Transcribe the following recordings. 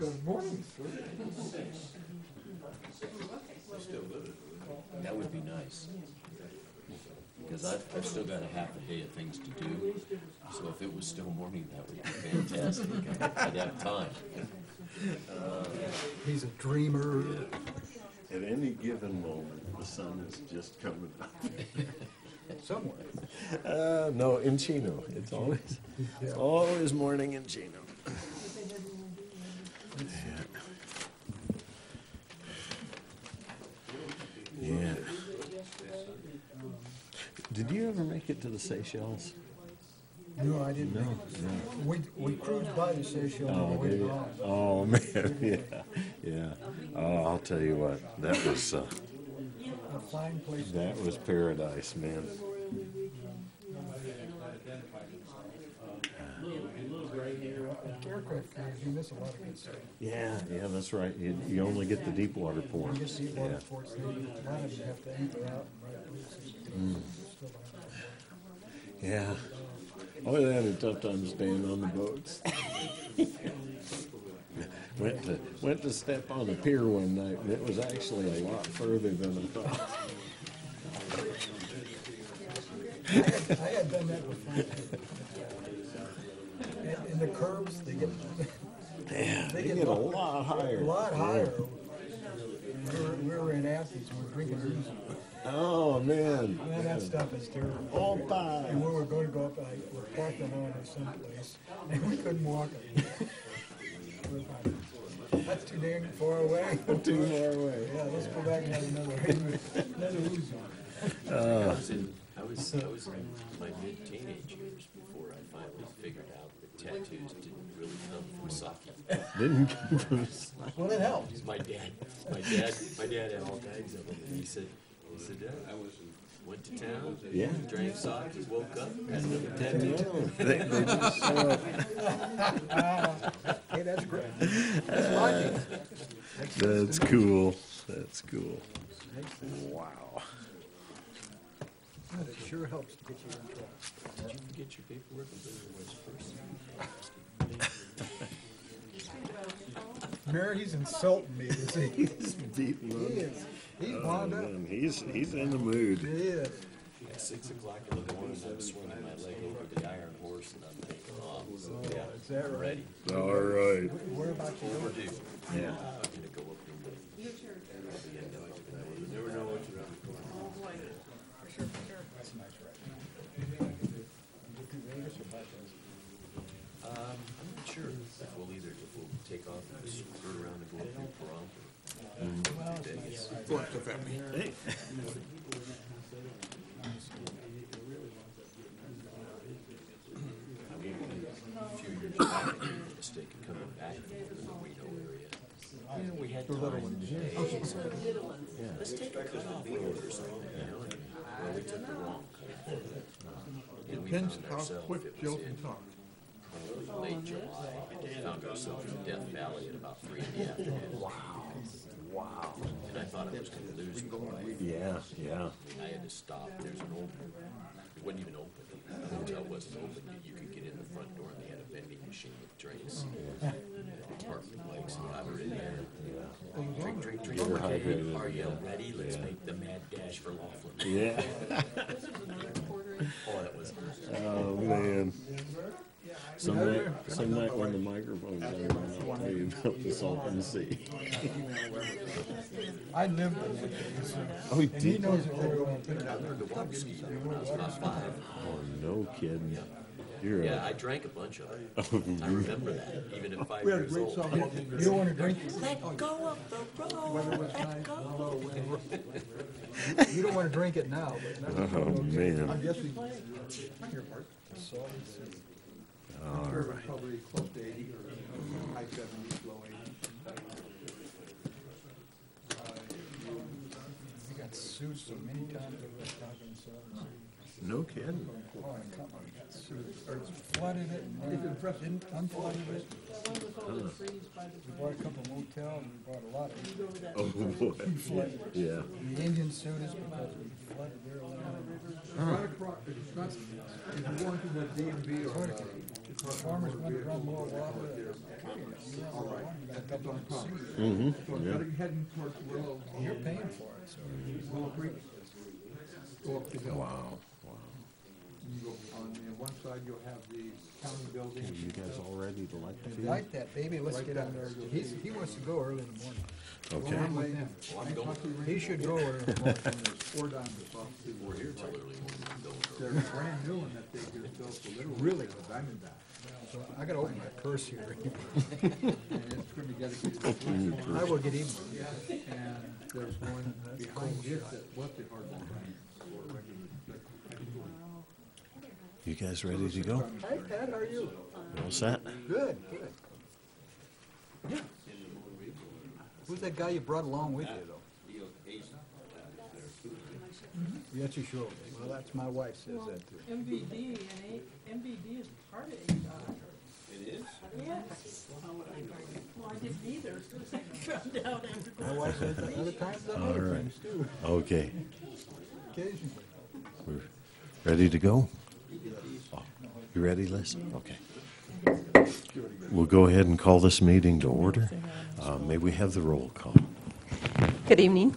Good morning, sir. That would be nice. Because I've still got a half a day of things to do. So if it was still morning, that would be fantastic. I'd have time. He's a dreamer. At any given moment, the sun is just coming up. Somewhere. No, in Chino. It's always morning in Chino. Yeah. Did you ever make it to the Seychelles? No, I didn't. No. We cruised by the Seychelles on the way did you? home. Oh man, yeah. Oh, I'll tell you what, that was A fine place. that was paradise, man. Aircraft carriers, you miss a lot of good stuff. Yeah, that's right. You only get the deep water ports. You just see water sports, a lot of you have to anchor out and ride places. Yeah. Oh, they had a tough time staying on the boats. went to step on a pier one night, and it was actually a lot further than I thought. I had done that before. In the curves, they get They get a lot higher. a lot higher. We were in Athens. We were drinking booze. Oh man. Man, that stuff is terrible. All time. And we were going to go up, we're parking on or someplace, and we couldn't walk it. That's too dang far away. Too far away. Yeah, let's go back and have another Uzi. I was in my mid-teenage years before I finally figured out that tattoos didn't really come from sake. Didn't come from. Well, it helps. My dad had all kinds of them. And he said, I went to town, drank sake, woke up, had another tattoo. They just show up. Hey, that's great. That's logic. That's cool. That's cool. Wow. But it sure helps to get you in trouble. Did you forget your paperwork and bring your wife's purse? Mary, he's insulting me. Is he? He's beating on He is. He's wound up. man, he's in the mood. He is. At 6 o'clock in the morning, I'm swinging my leg over the iron horse and I'm taking off. So yeah, Is that I'm right? ready. All right. Where about you? Overdue. Yeah. I'm gonna go up in the end of it. You never know what you're up for. That's a nice ride. I'm not sure if we'll take off and skirt around and go up through Pahrump. Vegas. Hey. A few years back, I made the mistake of coming back from the Reno area. We had time today, so let's take a cut off road or something, well, we took the wrong cut. And we Depends found how ourselves, quick it Joe was can in talk. late July, found ourselves in Death Valley at about 3 in the afternoon. Wow. And I thought I was going to lose my wife. Yeah. I had to stop. There's an open, it wasn't even open. The hotel wasn't open. You could get in the front door and they had a vending machine with drinks. Tarpon legs and got her in there. Drink. Get her hydrated. Are you ready? Let's make the mad dash for Laughlin. Yeah. Oh, that was Oh man. Some night when the microphone's on, I'll tell you about the Salton Sea. I lived with him. Oh, And he knows if they're going to I learned to walk ski when I was about 5. Oh, no kidding. You're Yeah, I drank a bunch of it. I remember that, even at 5 We had a years great old. summer. You don't want to drink. Let go of the road. Let go. You don't want to drink it now, but now. Oh man. I'm guessing, here, Mark, you're probably close to 80 or high 70s, low 80s. We got sued so many times over talking so. No kidding. Oh, I got sued. Or flooded it, and didn't unflooded it. We bought a couple motels, and we bought a lot of it. Oh boy. We flooded. Yeah. The Indians sued us because we flooded their land. Right across, it's not, if you're going to the DMV or across farmers want to run more water. All right, that's on top. Mm-hmm. So I'm heading towards Willow. You're paying for it, so. Willow Creek. Go up the hill. Wow. You go on the one side, you'll have the county building. You guys all ready to light the Like that, baby, let's get on there. He wants to go early in the morning. Okay. I'm with them. He should go early in the morning. There's 4 down the south. We're here till early morning. There's a brand new one that they just built for literally the Diamondback. So I gotta open my purse here. And it's gonna be dedicated to tourism. I will get even. And there's one behind it that was the hardwood brand for regular. You guys ready to go? Hi, Pat, how are you? You all set? Good, good. Yeah. Who's that guy you brought along with you, though? Yes, you sure. Well, that's my wife says that too. MVD and MVD is part of ADOT. It is? Yes. Well, I didn't either, so I found out after. My wife says that other times than All other right. things too, Okay. occasionally. We're ready to go? You ready, Liz? Okay. We'll go ahead and call this meeting to order. May we have the roll call? Good evening.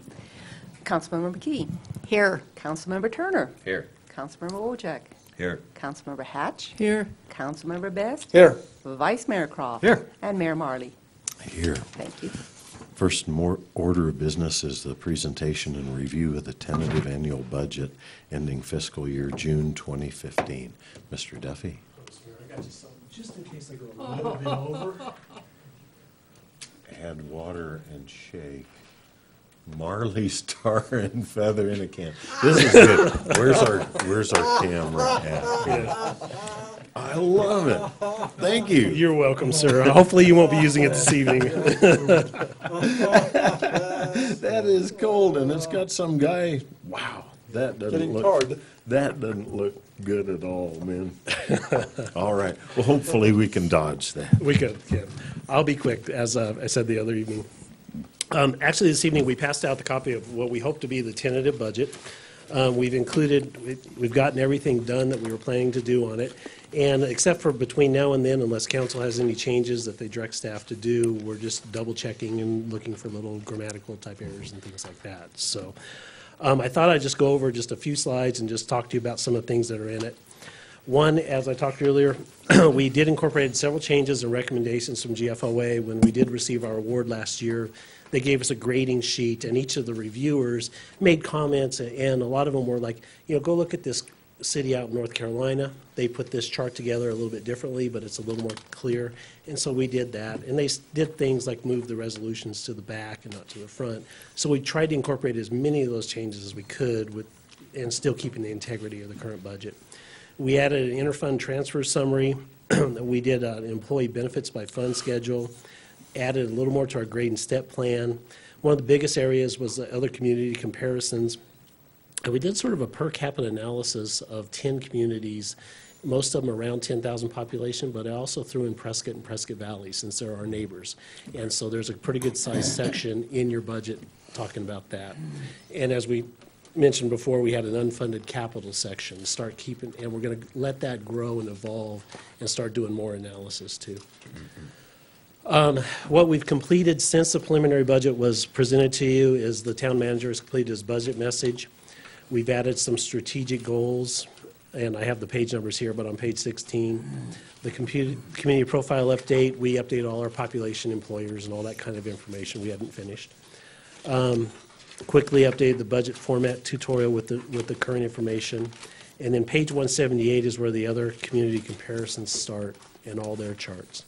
Councilmember McKee. Here. Councilmember Turner. Here. Councilmember Wojcik. Here. Councilmember Hatch. Here. Councilmember Best. Here. Vice Mayor Croft. Here. And Mayor Marley. Here. Thank you. First order of business is the presentation and review of the tentative annual budget ending fiscal year June 2015. Mr. Duffy. I got you some, just in case I go a little bit over. Add water and shake. Marley's tar and feather in a can. This is good. Where's our camera at? I love it. Thank you. You're welcome, sir. Hopefully you won't be using it this evening. That is cold, and it's got some guy. Wow, that doesn't look. That doesn't look good at all, man. All right. Well, hopefully we can dodge that. We could, yeah. I'll be quick, as I said the other evening. Actually, this evening, we passed out the copy of what we hope to be the tentative budget. We've gotten everything done that we were planning to do on it. And except for between now and then, unless council has any changes that they direct staff to do, we're just double checking and looking for little grammatical type errors and things like that. So I thought I'd just go over just a few slides and just talk to you about some of the things that are in it. One, as I talked earlier, we did incorporate several changes and recommendations from GFOA when we did receive our award last year. They gave us a grading sheet, and each of the reviewers made comments, and a lot of them were like, go look at this city out in North Carolina. They put this chart together a little bit differently, but it's a little more clear. And so we did that. And they did things like move the resolutions to the back and not to the front. So we tried to incorporate as many of those changes as we could and still keeping the integrity of the current budget. We added an interfund transfer summary. We did an employee benefits by fund schedule, added a little more to our grade and step plan. One of the biggest areas was the other community comparisons. And we did sort of a per capita analysis of 10 communities, most of them around 10,000 population, but I also threw in Prescott and Prescott Valley since they're our neighbors. And so there's a pretty good sized section in your budget talking about that. And as we mentioned before, we had an unfunded capital section, and we're going to let that grow and evolve and start doing more analysis too. What we've completed since the preliminary budget was presented to you is the town manager has completed his budget message. We've added some strategic goals, and I have the page numbers here, but on page 16. The community profile update, we update all our population, employers, and all that kind of information. We hadn't finished. Quickly updated the budget format tutorial with the current information. And then page 178 is where the other community comparisons start and all their charts.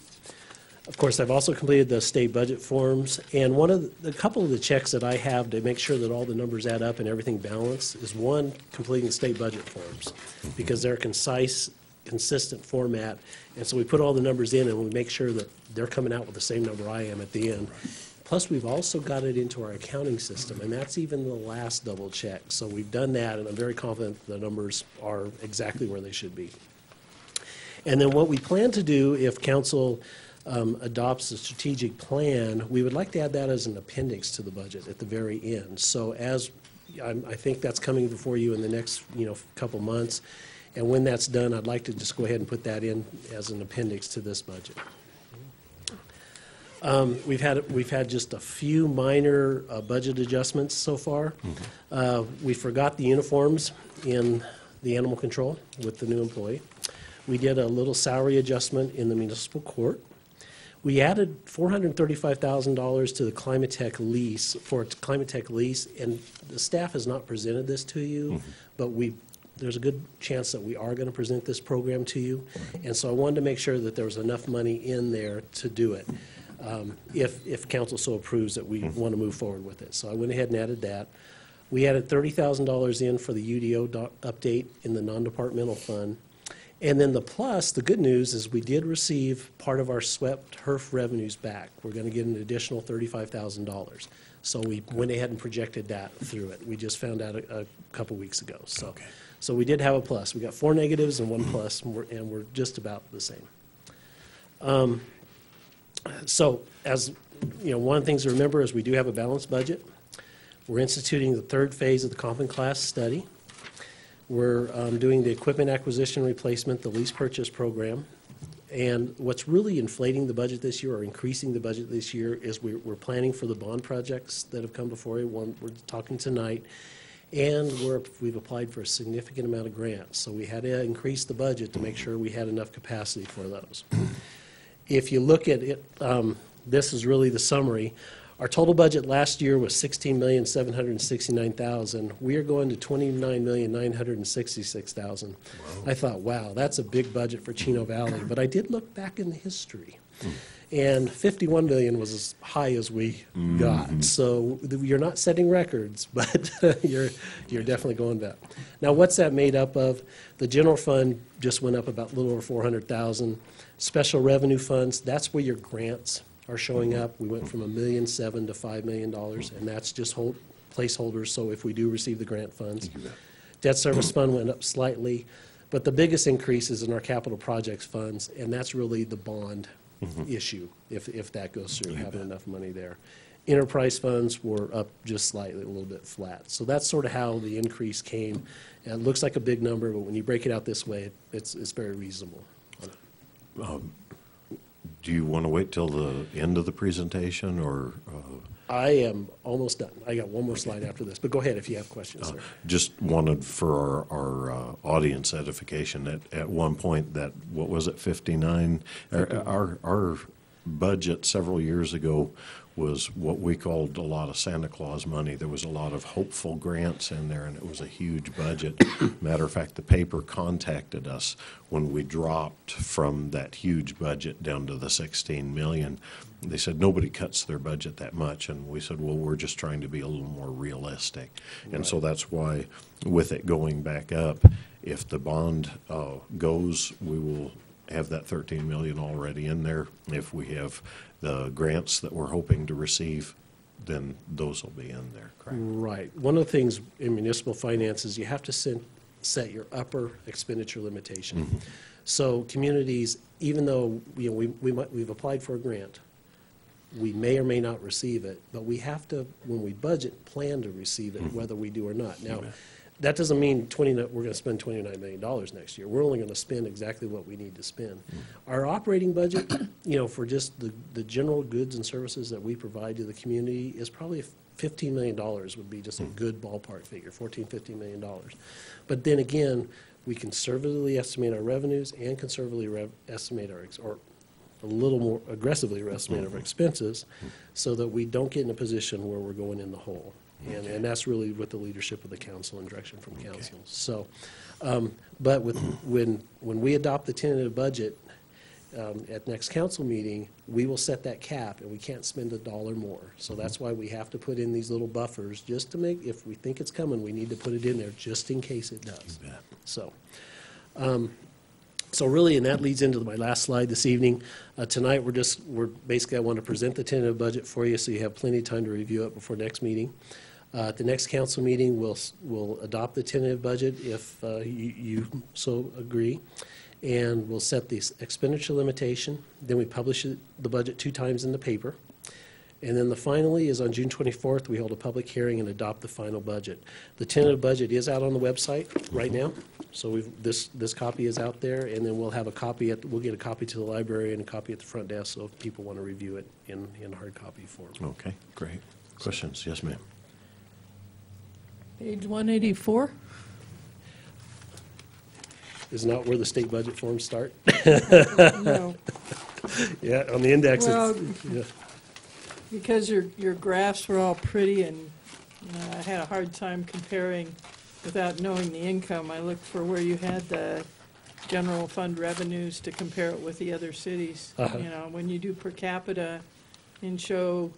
Of course, I've also completed the state budget forms, and a couple of the checks that I have to make sure that all the numbers add up and everything balanced is one, completing state budget forms, because they're a concise, consistent format, and so we put all the numbers in and we make sure that they're coming out with the same number I am at the end. Plus, we've also got it into our accounting system, and that's even the last double check. So we've done that, and I'm very confident the numbers are exactly where they should be. And then what we plan to do if council adopts a strategic plan, we would like to add that as an appendix to the budget at the very end. So I think that's coming before you in the next couple months, And when that's done, I'd like to just go ahead and put that in as an appendix to this budget. We've had just a few minor budget adjustments so far. We forgot the uniforms in the animal control with the new employee. We did a little salary adjustment in the municipal court. We added $435,000 to the Climate Tech lease, and the staff has not presented this to you, but there's a good chance that we are going to present this program to you. And so I wanted to make sure that there was enough money in there to do it, if council so approves that we want to move forward with it. So I went ahead and added that. We added $30,000 in for the UDO update in the non-departmental fund. And then the good news is we did receive part of our swept HERF revenues back. We're going to get an additional $35,000. So we went ahead and projected that through it. We just found out a couple weeks ago. So, so we did have a plus. We got 4 negatives and 1 plus, and we're just about the same. So as you know, one of the things to remember is we do have a balanced budget. We're instituting the 3rd phase of the comp and class study. We're doing the equipment acquisition replacement, the lease purchase program. And what's really inflating the budget this year or increasing the budget this year is we're planning for the bond projects that have come before you. One we're talking tonight. And we've applied for a significant amount of grants. So we had to increase the budget to make sure we had enough capacity for those. If you look at it, this is really the summary. Our total budget last year was $16,769,000. We are going to $29,966,000. Wow. I thought, wow, that's a big budget for Chino Valley. But I did look back in the history. And $51 million was as high as we got. So you're not setting records, but you're definitely going back. Now, what's that made up of? The general fund just went up about a little over $400,000. Special revenue funds, that's where your grants are showing up. We went from $1.7 million to $5 million, and that's just placeholders, so if we do receive the grant funds. Debt service fund went up slightly, but the biggest increase is in our capital projects funds, and that's really the bond issue, if that goes through, having enough money there. Enterprise funds were up just slightly, a little bit flat. So that's sort of how the increase came. And it looks like a big number, but when you break it out this way, it's very reasonable. Do you want to wait till the end of the presentation, or? I am almost done. I got one more slide after this, but go ahead if you have questions, sir. Just wanted for our audience edification, at one point that, what was it, 59? Our budget several years ago was what we called a lot of Santa Claus money. There was a lot of hopeful grants in there, and it was a huge budget. Matter of fact, the paper contacted us when we dropped from that huge budget down to the 16 million. They said nobody cuts their budget that much, and we said, well, we're just trying to be a little more realistic. And so that's why, with it going back up, if the bond goes, we will have that 13 million already in there. If we have the grants that we're hoping to receive, then those will be in there, correct? Right. One of the things in municipal finance is you have to set your upper expenditure limitation. So communities, even though we've applied for a grant, we may or may not receive it, but we have to, when we budget, plan to receive it, whether we do or not. Now, that doesn't mean we're going to spend $29 million next year. We're only going to spend exactly what we need to spend. Our operating budget, for just the general goods and services that we provide to the community is probably $15 million would be just a good ballpark figure, $15 million. But then again, we conservatively estimate our revenues and conservatively estimate or a little more aggressively estimate our expenses so that we don't get in a position where we're going in the hole. And that's really with the leadership of the council and direction from council. So, but when we adopt the tentative budget at next council meeting, we will set that cap, and we can't spend $1 more. So that's why we have to put in these little buffers, just to make, if we think it's coming, we need to put it in there just in case it does. So. So really, and that leads into my last slide this evening. Tonight, we're basically, I want to present the tentative budget for you so you have plenty of time to review it before next meeting. At the next council meeting, we'll adopt the tentative budget if you so agree, and we'll set the expenditure limitation. Then we publish the budget 2 times in the paper. And then the finally is on June 24th, we hold a public hearing and adopt the final budget. The tentative budget is out on the website right now, so this copy is out there, and then we'll have a copy we'll get a copy to the library and a copy at the front desk, so if people want to review it in hard copy form. Okay, great. Questions? Yes, ma'am. Page 184? Is not where the state budget forms start? No, Yeah, on the index, Well, yeah. because your graphs were all pretty, and I had a hard time comparing without knowing the income. I looked for where you had the general fund revenues to compare it with the other cities. Uh-huh. You know, when you do per capita and show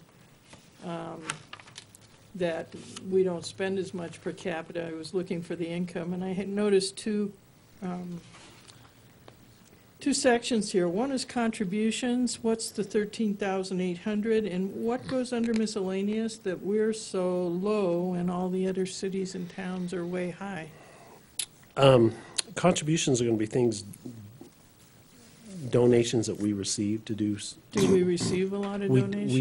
that we don't spend as much per capita, I was looking for the income, and I had noticed two sections here. One is contributions, what's the 13,800, and what goes under miscellaneous that we're so low and all the other cities and towns are way high? Contributions are going to be things, donations that we receive to do. Do we receive a lot of donations?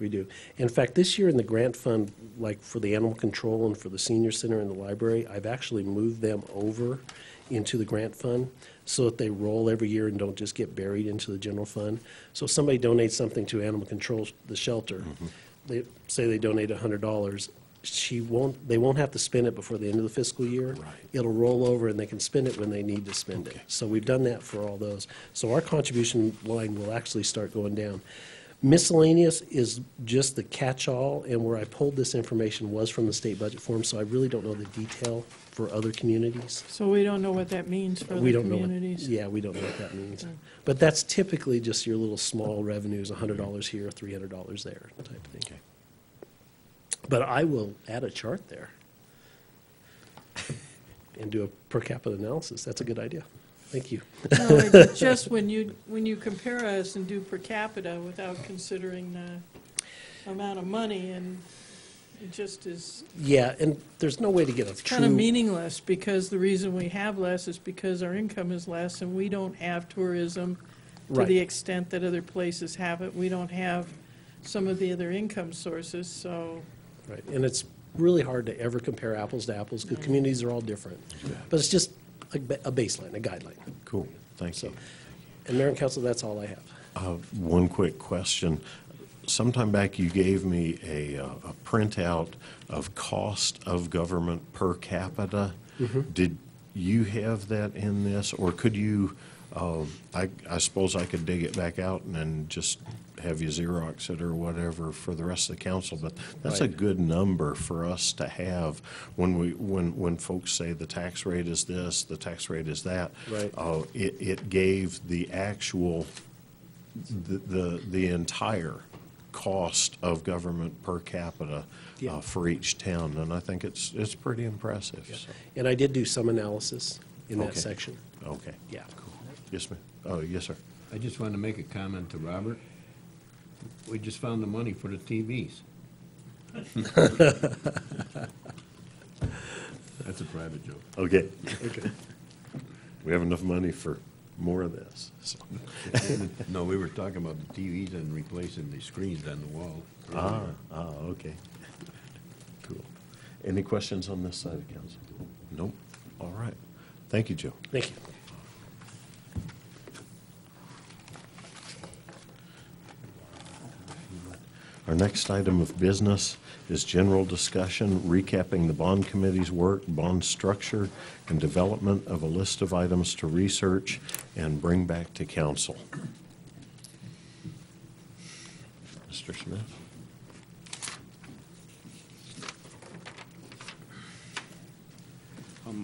We do. In fact, this year in the grant fund, like for the animal control and for the senior center and the library, I've actually moved them over into the grant fund so that they roll every year and don't just get buried into the general fund. So if somebody donates something to animal control, the shelter, they say they donate $100, they won't have to spend it before the end of the fiscal year. Right. It'll roll over and they can spend it when they need to spend it. So we've done that for all those. So our contribution line will actually start going down. Miscellaneous is just the catch-all, and where I pulled this information was from the state budget form, so I really don't know the detail for other communities. So we don't know what that means for We the don't know communities? Yeah, we don't know what that means. But that's typically just your little small revenues, $100 here, $300 there, type of thing. Okay. But I will add a chart there and do a per capita analysis. That's a good idea. Thank you. No, it's just when you compare us and do per capita without considering the amount of money, and it just is Yeah, and there's no way to get a kind of true, meaningless, because the reason we have less is because our income is less and we don't have tourism to Right. the extent that other places have it. We don't have some of the other income sources, so right, and it's really hard to ever compare apples to apples because communities are all different. But it's just a baseline, a guideline. Cool, thank So, you. and Mayor and Council, that's all I have. One quick question. Sometime back, you gave me a printout of cost of government per capita. Did you have that in this, or could you, I suppose I could dig it back out and then just have you Xerox it or whatever for the rest of the council, but that's a Right. good number for us to have when folks say the tax rate is this, the tax rate is that. Right. It gave the actual, the entire cost of government per capita Yeah. for each town, and I think it's pretty impressive. so. And I did do some analysis in that Okay. section. Okay. Yeah. Cool. Yes, ma'am. Oh, yes, sir. I just wanted to make a comment to Robert. We just found the money for the TVs. That's a private joke. Okay. Okay. We have enough money for more of this, so. No, we were talking about the TVs and replacing the screens on the wall. Okay. Cool. Any questions on this side of the council? Nope. All right. Thank you, Joe. Thank you. Our next item of business is general discussion, recapping the bond committee's work, bond structure, and development of a list of items to research and bring back to council. Mr. Smith?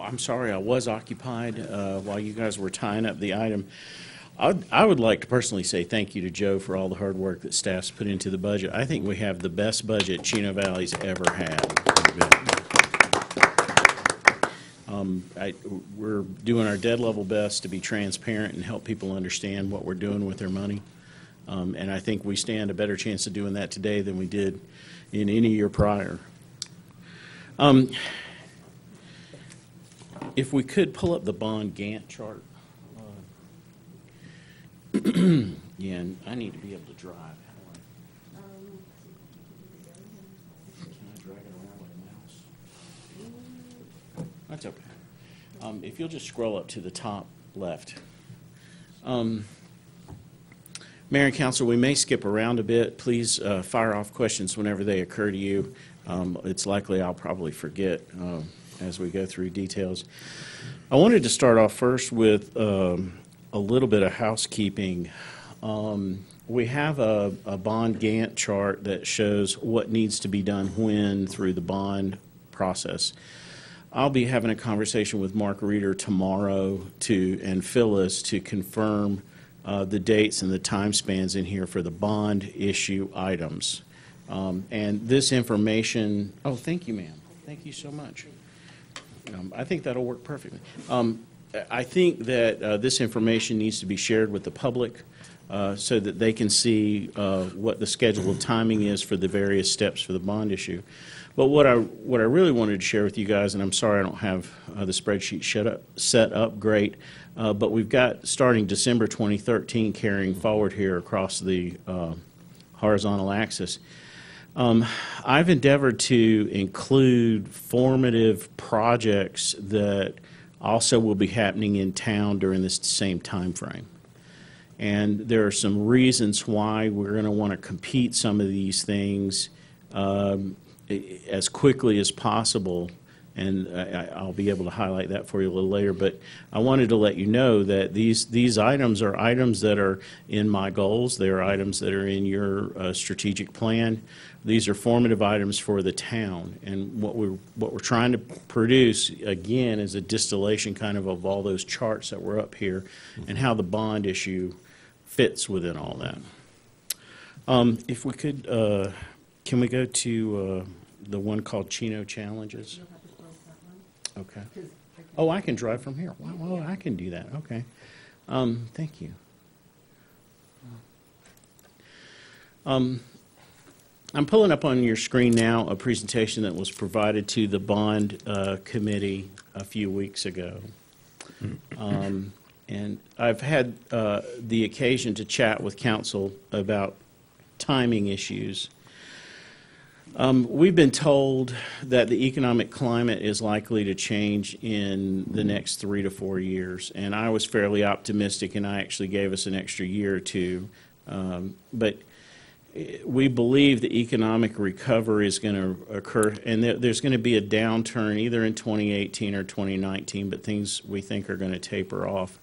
I'm sorry, I was occupied while you guys were tying up the item. I would like to personally say thank you to Joe for all the hard work that staff's put into the budget. I think we have the best budget Chino Valley's ever had. We're doing our dead level best to be transparent and help people understand what we're doing with their money. And I think we stand a better chance of doing that today than we did in any year prior. If we could pull up the bond Gantt chart. Yeah, and I need to be able to drive. dragging around with a mouse. That's okay. If you'll just scroll up to the top left. Mayor and Council, we may skip around a bit. Please fire off questions whenever they occur to you. It's likely I'll probably forget as we go through details. I wanted to start off first with a little bit of housekeeping. We have a bond Gantt chart that shows what needs to be done when through the bond process. I'll be having a conversation with Mark Reeder tomorrow and Phyllis to confirm the dates and the time spans in here for the bond issue items. And this information, oh, thank you, ma'am. Thank you so much. I think that'll work perfectly. I think that this information needs to be shared with the public so that they can see what the schedule of timing is for the various steps for the bond issue. But what I really wanted to share with you guys, and I'm sorry I don't have the spreadsheet set up great, but we've got starting December 2013 carrying forward here across the horizontal axis. I've endeavored to include formative projects that also will be happening in town during this same time frame. And there are some reasons why we're going to want to compete some of these things as quickly as possible, and I'll be able to highlight that for you a little later. But I wanted to let you know that these items are items that are in my goals. They are items that are in your strategic plan. These are formative items for the town, and what we're trying to produce again is a distillation kind of all those charts that were up here, and how the bond issue fits within all that. If we could, can we go to the one called Chino Challenges? You'll have to close that one. Okay. 'Cause I can- Oh, I can drive from here. Well, I can do that. Okay. Thank you. I'm pulling up on your screen now a presentation that was provided to the bond committee a few weeks ago. And I've had the occasion to chat with council about timing issues. We've been told that the economic climate is likely to change in the next 3 to 4 years, and I was fairly optimistic, and I actually gave us an extra year or two. But we believe the economic recovery is going to occur, and there's going to be a downturn either in 2018 or 2019, but things we think are going to taper off.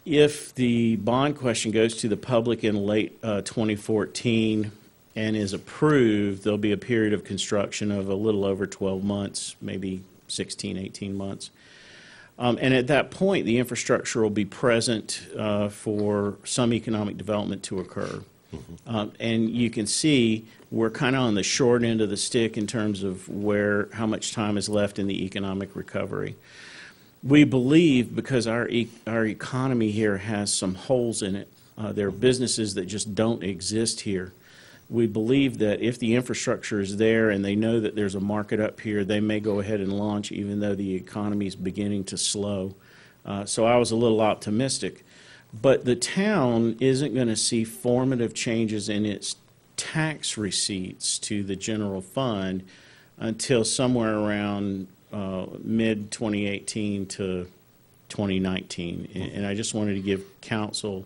If the bond question goes to the public in late 2014 and is approved, there'll be a period of construction of a little over 12 months, maybe 16, 18 months. And at that point, the infrastructure will be present for some economic development to occur. And you can see we're kind of on the short end of the stick in terms of how much time is left in the economic recovery. We believe, because our economy here has some holes in it, there are businesses that just don't exist here. We believe that if the infrastructure is there and they know that there's a market up here, they may go ahead and launch even though the economy is beginning to slow. So I was a little optimistic. But the town isn't going to see formative changes in its tax receipts to the general fund until somewhere around mid-2018 to 2019. And I just wanted to give council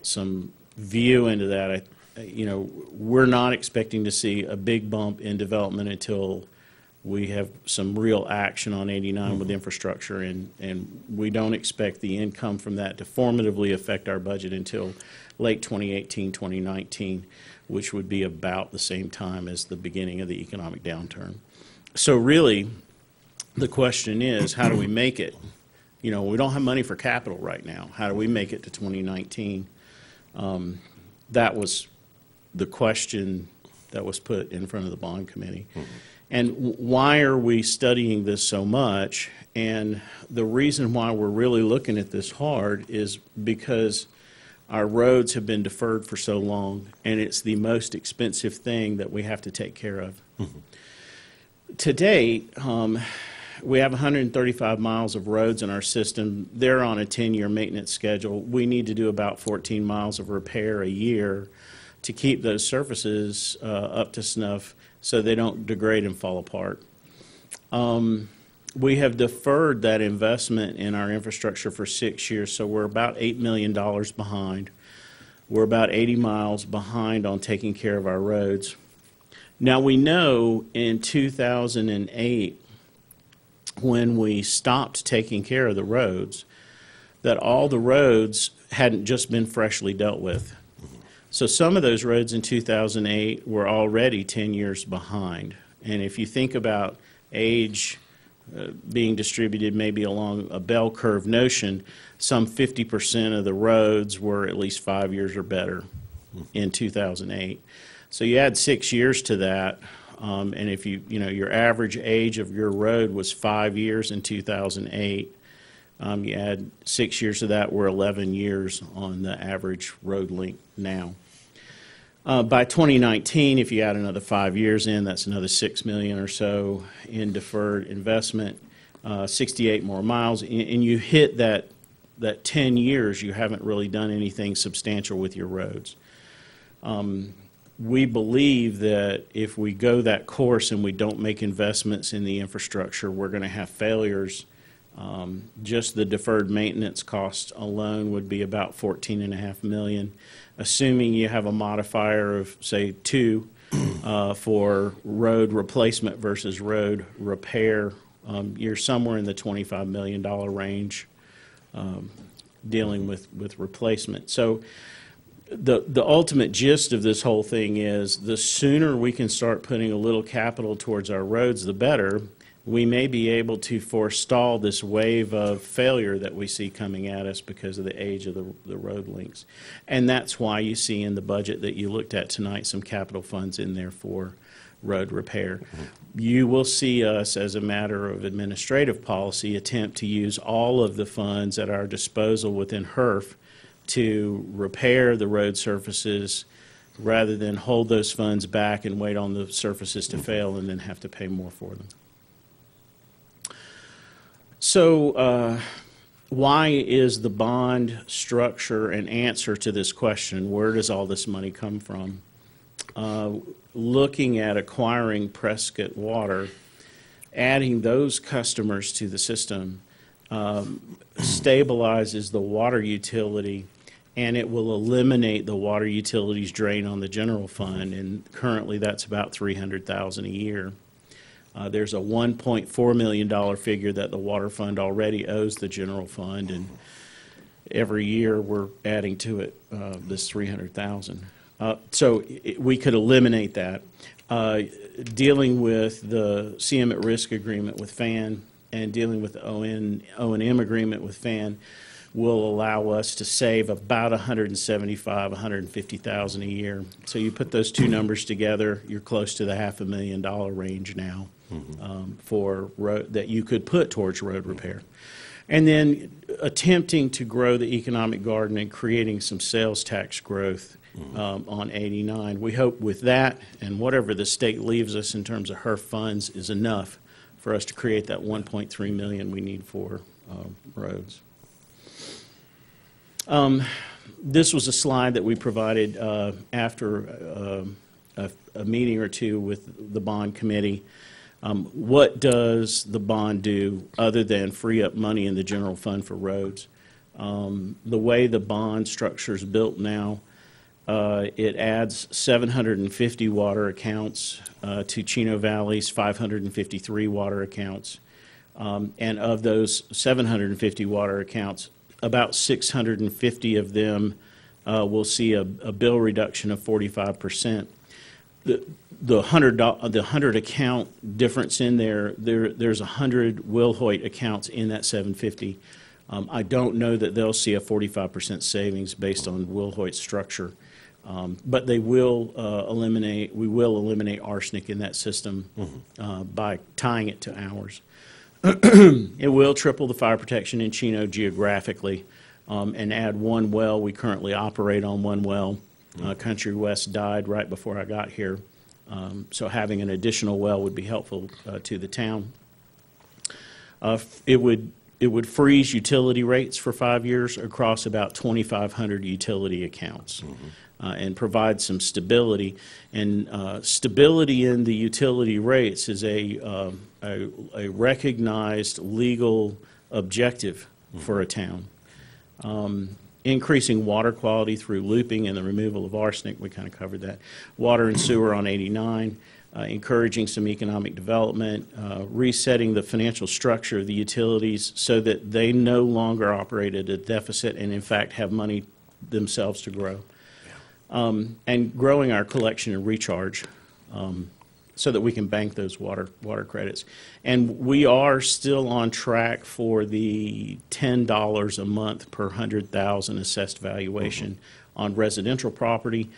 some view into that. We're not expecting to see a big bump in development until we have some real action on 89 with infrastructure, and we don't expect the income from that to formatively affect our budget until late 2018, 2019, which would be about the same time as the beginning of the economic downturn. So really, the question is, how do we make it? We don't have money for capital right now. How do we make it to 2019? That was the question that was put in front of the bond committee. And why are we studying this so much? And the reason why we're really looking at this hard is because our roads have been deferred for so long, and it's the most expensive thing that we have to take care of. To date, we have 135 miles of roads in our system. They're on a 10-year maintenance schedule. We need to do about 14 miles of repair a year to keep those surfaces up to snuff so they don't degrade and fall apart. We have deferred that investment in our infrastructure for 6 years, so we're about $8 million behind. We're about 80 miles behind on taking care of our roads. Now, we know in 2008, when we stopped taking care of the roads, that all the roads hadn't just been freshly dealt with. So some of those roads in 2008 were already 10 years behind. And if you think about age being distributed maybe along a bell curve notion, some 50% of the roads were at least 5 years or better in 2008. So you add 6 years to that, and if your average age of your road was 5 years in 2008, you add 6 years to that, we're 11 years on the average road length now. By 2019, if you add another 5 years in, that's another $6 million or so in deferred investment, 68 more miles, and you hit that 10 years, you haven't really done anything substantial with your roads. We believe that if we go that course and we don't make investments in the infrastructure, we're going to have failures. Just the deferred maintenance cost alone would be about $14.5 million. Assuming you have a modifier of, say, 2 for road replacement versus road repair, you're somewhere in the $25 million range dealing with replacement. So the ultimate gist of this whole thing is the sooner we can start putting a little capital towards our roads, the better. We may be able to forestall this wave of failure that we see coming at us because of the age of the road links. And that's why you see in the budget that you looked at tonight some capital funds in there for road repair. You will see us, as a matter of administrative policy, attempt to use all of the funds at our disposal within HERF to repair the road surfaces rather than hold those funds back and wait on the surfaces to fail and then have to pay more for them. So why is the bond structure an answer to this question? Where does all this money come from? Looking at acquiring Prescott Water, adding those customers to the system stabilizes the water utility, and it will eliminate the water utilities drain on the general fund, and currently that's about $300,000 a year. There's a $1.4 million figure that the water fund already owes the general fund, and every year we're adding to it this $300,000. So we could eliminate that. Dealing with the CM at risk agreement with FAN and dealing with the O&M agreement with FAN will allow us to save about $175,000, $150,000 a year. So you put those two numbers together, you're close to the $500,000 range now for road that you could put towards road repair. And then attempting to grow the economic garden and creating some sales tax growth on 89. We hope with that and whatever the state leaves us in terms of HERF funds is enough for us to create that $1.3 million we need for roads. This was a slide that we provided after a meeting or two with the bond committee. What does the bond do other than free up money in the general fund for roads? The way the bond structure is built now, it adds 750 water accounts to Chino Valley's 553 water accounts. And of those 750 water accounts, about 650 of them will see a bill reduction of 45%. The 100 account difference in there's 100 Will Hoyt accounts in that 750. I don't know that they'll see a 45% savings based on Will Hoyt's structure, but we will eliminate arsenic in that system by tying it to ours. It will triple the fire protection in Chino geographically and add one well. We currently operate on one well. Country West died right before I got here, so having an additional well would be helpful to the town. It it would freeze utility rates for 5 years across about 2,500 utility accounts. And provide some stability. And stability in the utility rates is a recognized legal objective for a town. Increasing water quality through looping and the removal of arsenic, we kind of covered that. Water and sewer on 89. Encouraging some economic development, resetting the financial structure of the utilities so that they no longer operate at a deficit and in fact have money themselves to grow. And growing our collection and recharge so that we can bank those water credits. And we are still on track for the $10 a month per 100,000 assessed valuation on residential property.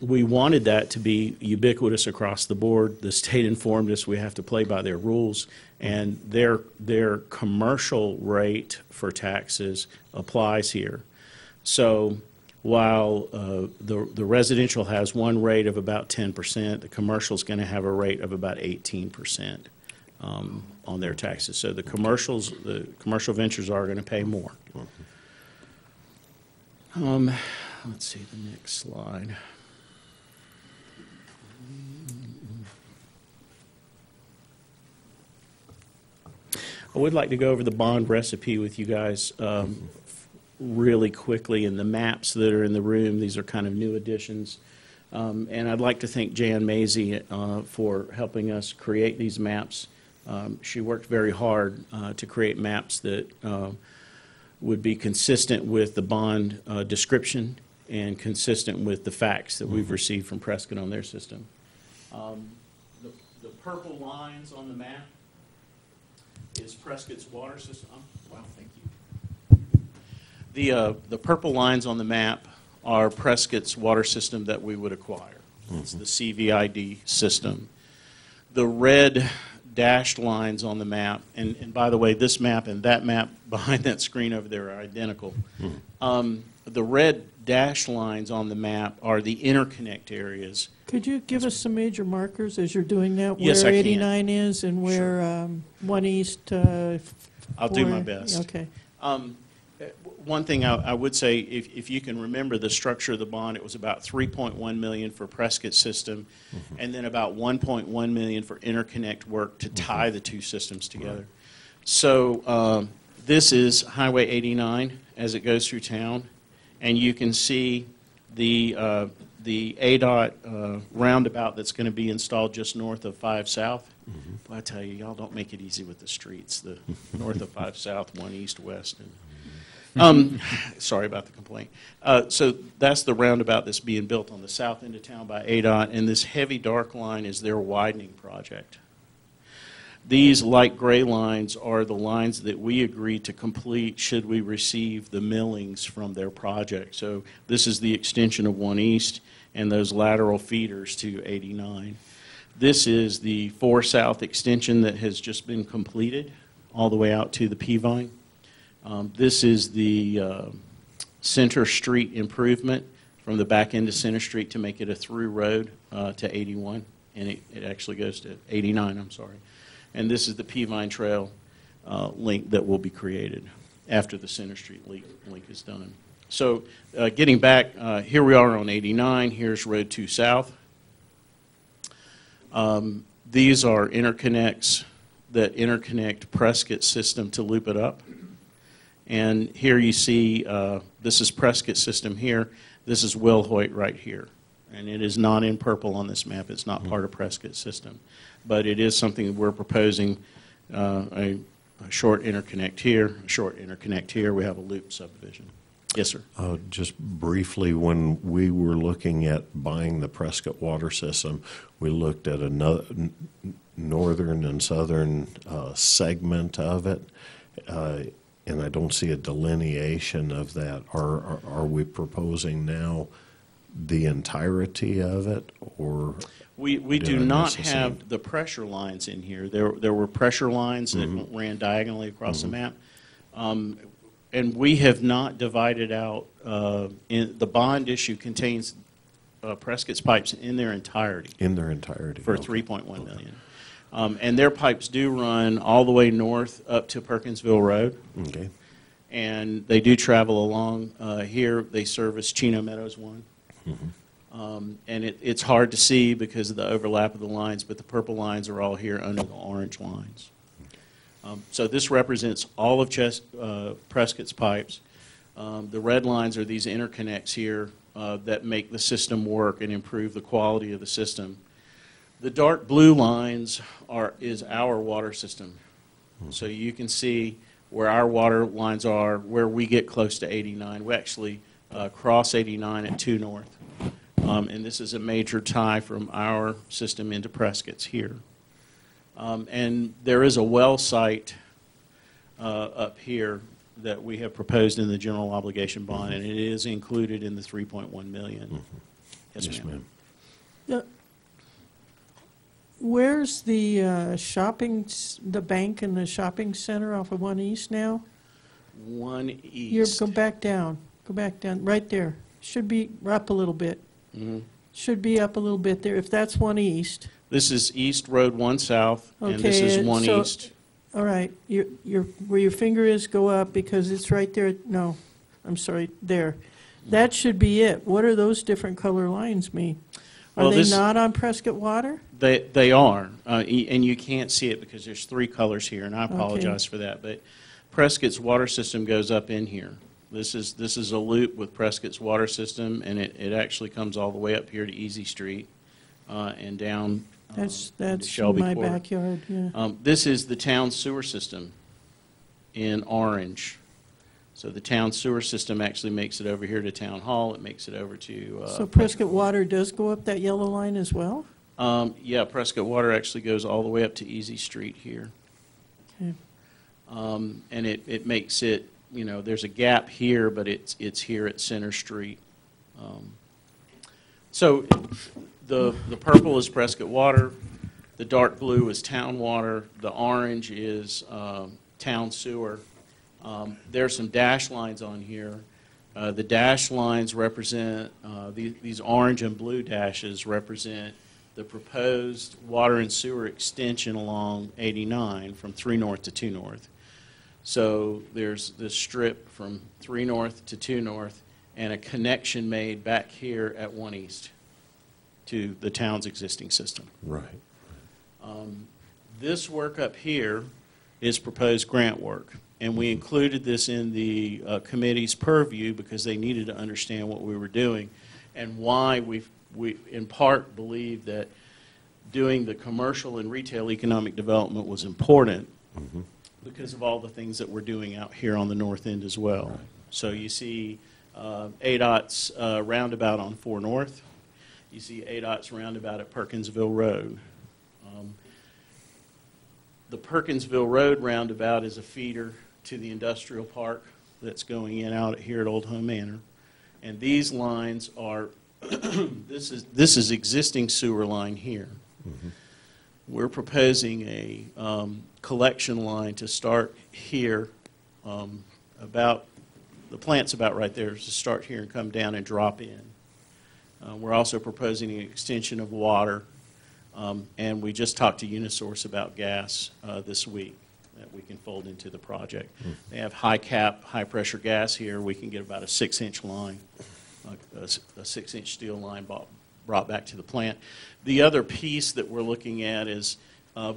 We wanted that to be ubiquitous across the board. The state informed us we have to play by their rules, and their commercial rate for taxes applies here. So while the residential has one rate of about 10%, the commercial is going to have a rate of about 18% on their taxes. So the commercial ventures are going to pay more. Let's see the next slide. I would like to go over the bond recipe with you guys really quickly, and the maps that are in the room. These are kind of new additions. And I'd like to thank Jan Maisie for helping us create these maps. She worked very hard to create maps that would be consistent with the bond description and consistent with the facts that we've received from Prescott on their system. The purple lines on the map is Prescott's water system. Wow, thank you. The purple lines on the map are Prescott's water system that we would acquire. It's the CVID system. The red dashed lines on the map, and by the way, this map and that map behind that screen over there are identical. The red dashed lines on the map are the interconnect areas. Could you give us some major markers as you're doing that? Yes, where I can. 89 is and where 1 East? I'll do my best. Okay. One thing I would say, if you can remember the structure of the bond, it was about $3.1 million for Prescott system, and then about $1.1 million for interconnect work to tie the two systems together. So this is Highway 89 as it goes through town, and you can see the ADOT roundabout that's going to be installed just north of 5 South. Well, I tell you, y'all don't make it easy with the streets. The north of 5 South, 1 East, West, and sorry about the complaint. So that's the roundabout that's being built on the south end of town by ADOT, and this heavy dark line is their widening project. These light gray lines are the lines that we agreed to complete should we receive the millings from their project. So this is the extension of 1 East and those lateral feeders to 89. This is the 4 South extension that has just been completed all the way out to the Peavine. This is the Center Street improvement from the back end of Center Street to make it a through road to 81, and it actually goes to 89, I'm sorry. And this is the Peavine Trail link that will be created after the Center Street link is done. So getting back, here we are on 89. Here's Road 2 South. These are interconnects that interconnect Prescott system to loop it up. And here you see, this is Prescott system here. This is Wilhoit right here. And it is not in purple on this map. It's not part of Prescott system. But it is something that we're proposing, a short interconnect here, a short interconnect here. We have a loop subdivision. Yes, sir. Just briefly, when we were looking at buying the Prescott water system, we looked at another northern and southern segment of it, and I don't see a delineation of that. Are we proposing now the entirety of it, or we do not have the pressure lines in here. There were pressure lines that ran diagonally across the map. And we have not divided out, the bond issue contains Prescott's pipes in their entirety. in their entirety? For Okay. 3.1 million. And their pipes do run all the way north up to Perkinsville Road. Okay. And they do travel along. Here, they service Chino Meadows 1. And it's hard to see because of the overlap of the lines, but the purple lines are all here under the orange lines. So this represents all of Prescott's pipes. The red lines are these interconnects here that make the system work and improve the quality of the system. The dark blue lines is our water system. So you can see where our water lines are, where we get close to 89. We actually cross 89 at 2 North. And this is a major tie from our system into Prescott's here. And there is a well site up here that we have proposed in the general obligation bond, and it is included in the 3.1 million. Yes, ma'am. Where's the the bank and the shopping center off of 1 East now? 1 East. Go back down, right there. Should be up a little bit. Should be up a little bit there, if that's 1 East. This is East Road 1 South, and this is 1 East. All right, where your finger is, go up, because it's right there. No, I'm sorry, there. That should be it. What are those different color lines mean? Are they not on Prescott Water? They are, and you can't see it because there's 3 colors here, and I apologize for that. But Prescott's water system goes up in here. This is a loop with Prescott's water system, and it actually comes all the way up here to Easy Street and down. That's Shelby my Court. backyard. Yeah. This is the town sewer system in orange. So the town sewer system actually makes it over here to Town Hall. It makes it over to. So Prescott Water does go up that yellow line as well? Yeah, Prescott Water actually goes all the way up to Easy Street here. Okay. And it makes it, there's a gap here, but it's here at Center Street. So the purple is Prescott Water, the dark blue is town water, the orange is town sewer. There's some dash lines on here. The dash lines represent, these orange and blue dashes represent the proposed water and sewer extension along 89 from 3 North to 2 North. So there's this strip from 3 North to 2 North and a connection made back here at 1 East to the town's existing system. Right. This work up here is proposed grant work, and we included this in the committee's purview because they needed to understand what we were doing and why we in part believed that doing the commercial and retail economic development was important because of all the things that we're doing out here on the north end as well. Right. So you see ADOT's roundabout on 4 North. You see ADOT's roundabout at Perkinsville Road. The Perkinsville Road roundabout is a feeder to the industrial park that's going in out here at Old Home Manor. And these lines are, this is existing sewer line here. We're proposing a collection line to start here the plant's about right there, to start here and come down and drop in. We're also proposing an extension of water, and we just talked to Unisource about gas this week that we can fold into the project. They have high pressure gas here. We can get about a 6-inch line, a 6-inch steel line brought back to the plant. The other piece that we're looking at is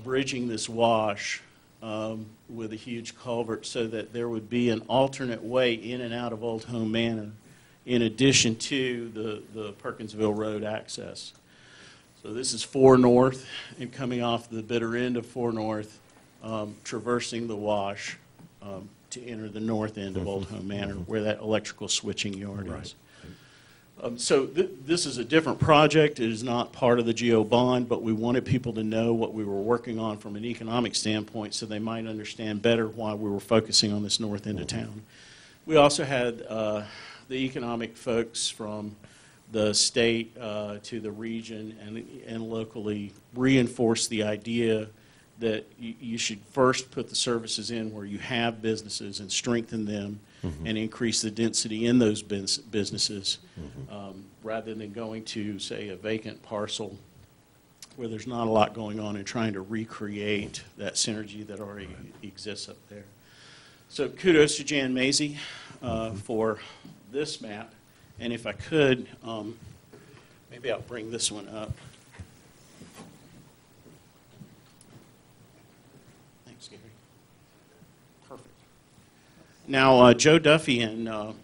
bridging this wash with a huge culvert so that there would be an alternate way in and out of Old Home Manor in addition to the Perkinsville Road access. So this is 4 North and coming off the bitter end of 4 North, traversing the wash to enter the north end of Old Home Manor where that electrical switching yard is. So this is a different project. It is not part of the GO bond, but we wanted people to know what we were working on from an economic standpoint so they might understand better why we were focusing on this north end of town. We also had the economic folks from the state to the region and locally reinforce the idea that you should first put the services in where you have businesses and strengthen them and increase the density in those businesses rather than going to, say, a vacant parcel where there's not a lot going on and trying to recreate that synergy that already exists up there. So kudos to Jan Mazie for this map. And if I could, maybe I'll bring this one up. Thanks, Gary. Perfect. Now, Joe Duffy and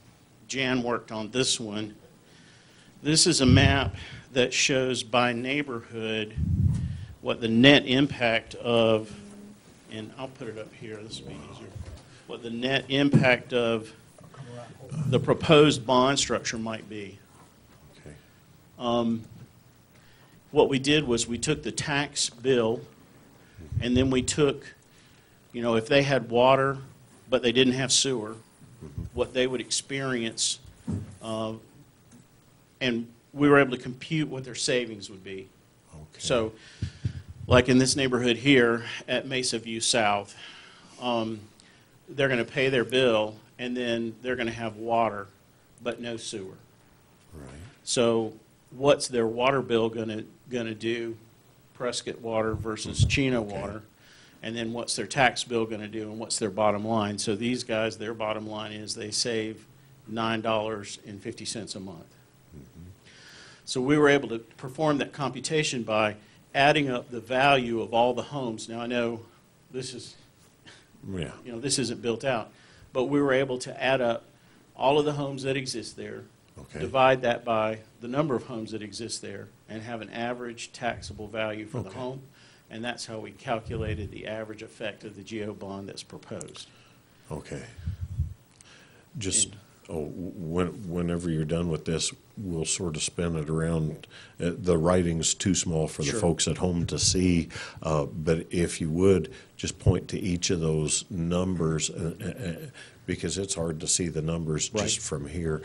Jan worked on this one. This is a map that shows by neighborhood what the net impact of, and I'll put it up here, this will be easier, what the net impact of the proposed bond structure might be. Okay. What we did was we took the tax bill, and then we took, you know, if they had water but they didn't have sewer, what they would experience, and we were able to compute what their savings would be. Okay. So, like in this neighborhood here at Mesa View South, they're going to pay their bill, and then they're going to have water, but no sewer. Right. So, what's their water bill going to do? Prescott Water versus Chino Water, and then what's their tax bill going to do, and what's their bottom line? So these guys, their bottom line is they save $9.50 a month. So we were able to perform that computation by adding up the value of all the homes. Now I know this is, Yeah. you know, this isn't built out, but we were able to add up all of the homes that exist there, Okay. divide that by the number of homes that exist there, and have an average taxable value for the Okay. home. And that's how we calculated the average effect of the GO bond that's proposed. Okay. Just, whenever you're done with this, we'll sort of spin it around. The writing's too small for the Sure. folks at home to see, but if you would, just point to each of those numbers, because it's hard to see the numbers just Right. from here.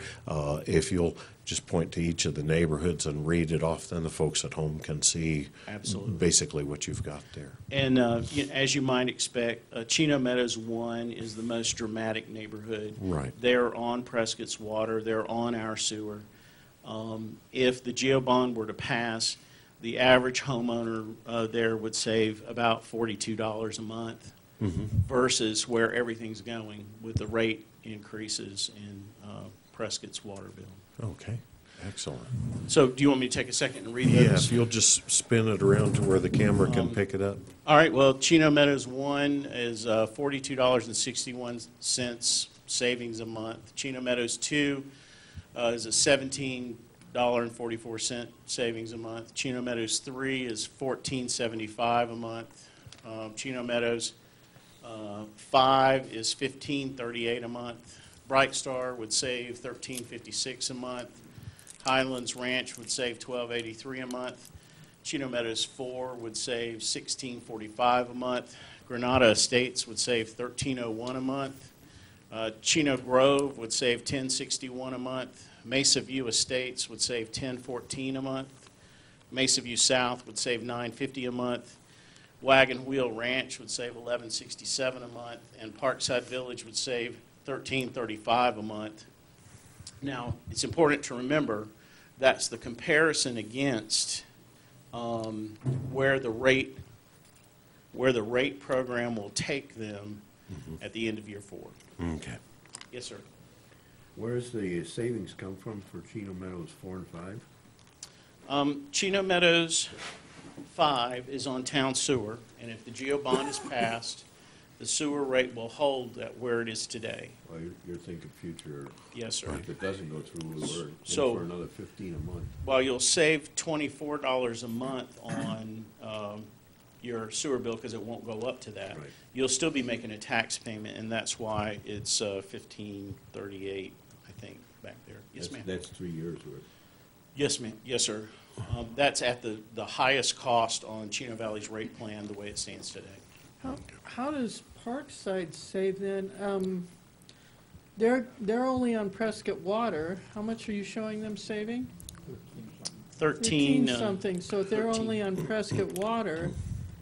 If you'll just point to each of the neighborhoods and read it off, then the folks at home can see Absolutely. basically what you've got there. And as you might expect, Chino Meadows 1 is the most dramatic neighborhood. Right. They're on Prescott's water. They're on our sewer. If the GO bond were to pass, the average homeowner there would save about $42 a month versus where everything's going with the rate increases in Prescott's water bill. Okay, excellent. So do you want me to take a second and read Yeah, those? if you'll just spin it around to where the camera can pick it up. All right, well, Chino Meadows 1 is $42.61 savings a month. Chino Meadows 2 is a $17.44 savings a month. Chino Meadows 3 is $14.75 a month. Chino Meadows 5 is $15.38 a month. Bright Star would save $13.56 a month. Highlands Ranch would save $12.83 a month. Chino Meadows 4 would save $16.45 a month. Granada Estates would save $13.01 a month. Chino Grove would save $10.61 a month. Mesa View Estates would save $10.14 a month. Mesa View South would save $9.50 a month. Wagon Wheel Ranch would save $11.67 a month, and Parkside Village would save $13.35 a month. Now, it's important to remember that's the comparison against where the rate program will take them at the end of year 4. Okay. Yes, sir. Where's the savings come from for Chino Meadows 4 and 5? Chino Meadows 5 is on town sewer, and if the GO bond is passed, the sewer rate will hold at where it is today. Well, you're thinking future, Yes, sir. if it doesn't go through, we're in So- for another 15 a month. Well, you'll save $24 a month on your sewer bill because it won't go up to that. Right. You'll still be making a tax payment, and that's why it's $15.38, I think, back there. Yes, ma'am. That's 3 years worth. Yes, ma'am. Yes, sir. That's at the highest cost on Chino Valley's rate plan, the way it stands today. How does Parkside save then? They're only on Prescott Water. How much are you showing them saving? 13 something. So if they're 13. only on Prescott Water,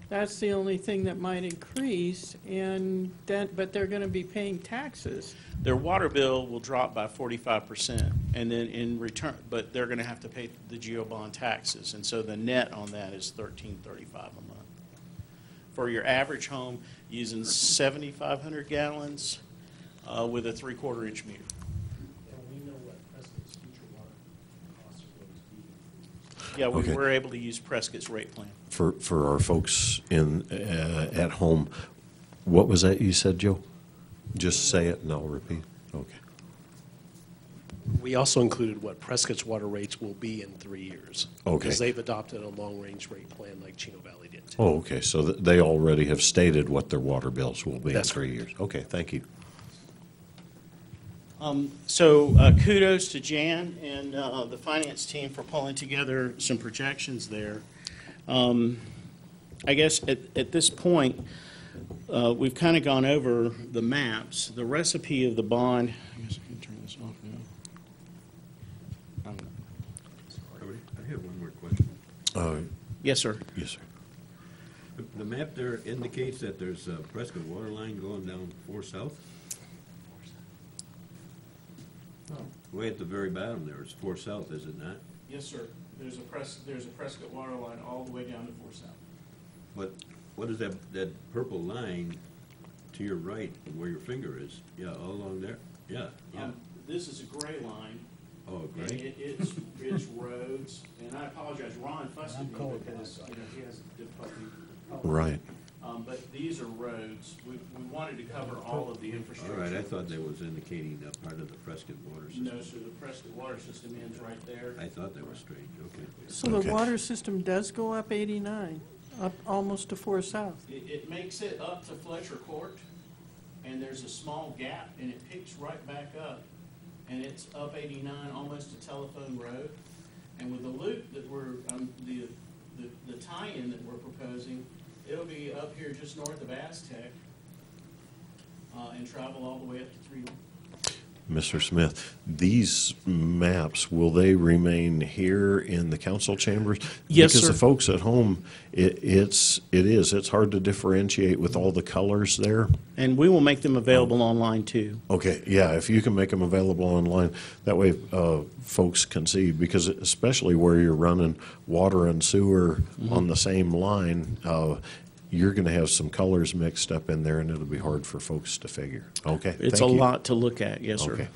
that's the only thing that might increase, but they're going to be paying taxes. Their water bill will drop by 45%. And then in return, but they're gonna have to pay the GO bond taxes, and so the net on that is $13.35 a month. For your average home, using 7,500 gallons with a 3/4 inch meter. And we know what Prescott's future water costs are going to be. Yeah, we Okay. were able to use Prescott's rate plan. For our folks in, at home, what was that you said, Joe? Just say it and I'll repeat. Okay. We also included what Prescott's water rates will be in 3 years. Okay. Because they've adopted a long-range rate plan like Chino Valley did too. Oh, okay, so they already have stated what their water bills will be in That's 3 years. Okay, thank you. So kudos to Jan and the finance team for pulling together some projections there. I guess at this point, we've kind of gone over the maps. The recipe of the bond, I guess I can turn this off now. I have one more question. Yes, sir. Yes, sir. The map there indicates that there's a Prescott water line going down 4 South? Way at the very bottom there, it's 4 South, is it not? Yes, sir. There's a Prescott water line all the way down to 4 South. But what is that purple line to your right, where your finger is? Yeah, all along there? Yeah, yeah. This is a gray line. Oh, And great. it's roads, and I apologize, Ron fussed at me because, he has difficulty. Right. But these are roads. We wanted to cover all of the All infrastructure. right, I thought that was indicating a part of the Prescott water system. No, sir, the Prescott water system ends right there. I thought that was strange, okay. So the Okay. water system does go up 89, up almost to 4 South. It makes it up to Fletcher Court, and there's a small gap, and it picks right back up, and it's up 89, almost to Telephone Road. And with the loop that we're, the tie-in that we're proposing, it'll be up here just north of Aztec, and travel all the way up to 3 North. Mr. Smith, these maps, will they remain here in the council chambers? Yes, Because sir. the folks at home, it's hard to differentiate with all the colors there. And we will make them available online too. Okay, yeah, if you can make them available online, that way folks can see, because especially where you're running water and sewer on the same line, you're going to have some colors mixed up in there, and it'll be hard for folks to figure. Okay, It's a thank you. lot to look at, yes, sir.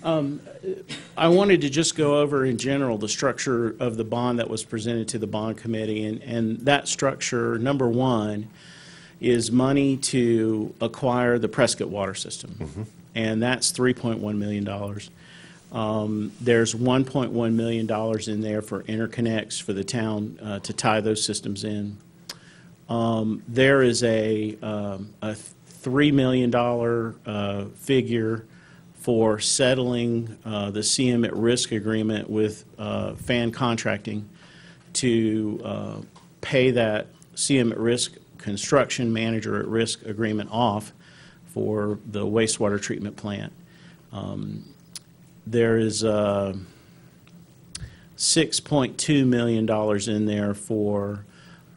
Okay. I wanted to just go over in general the structure of the bond that was presented to the bond committee, and that structure, number one, is money to acquire the Prescott water system. And that's $3.1 million. There's $1.1 million in there for interconnects for the town to tie those systems in. There is a $3 million figure for settling the CM at risk agreement with Fan Contracting to pay that CM at risk construction manager at risk agreement off for the wastewater treatment plant. There is $6.2 million in there for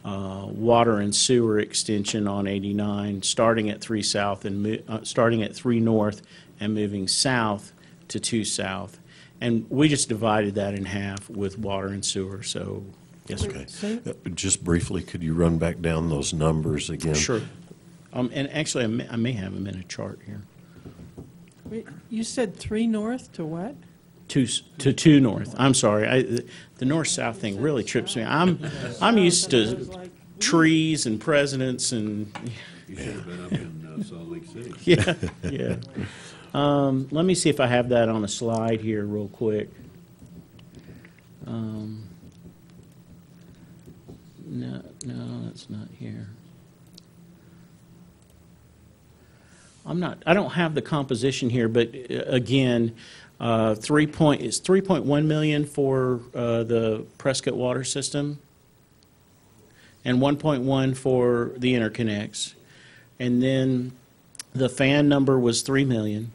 water and sewer extension on 89, starting at 3 South and starting at 3 North and moving south to 2 South. And we just divided that in half with water and sewer, so, yes, sir. Okay. Say- Just briefly, could you run back down those numbers again? Sure. And actually, I may have them in a chart here. Wait, you said 3 North to what? To 2 North. I'm sorry. The north-south thing really trips me. I'm used I was to like, trees and presidents and, You should have been up in Salt Lake City. yeah, yeah. Let me see if I have that on a slide here real quick. No, that's not here. I don't have the composition here, but again, it's 3.1 million for the Prescott water system and 1.1 for the interconnects. And then the fan number was 3 million.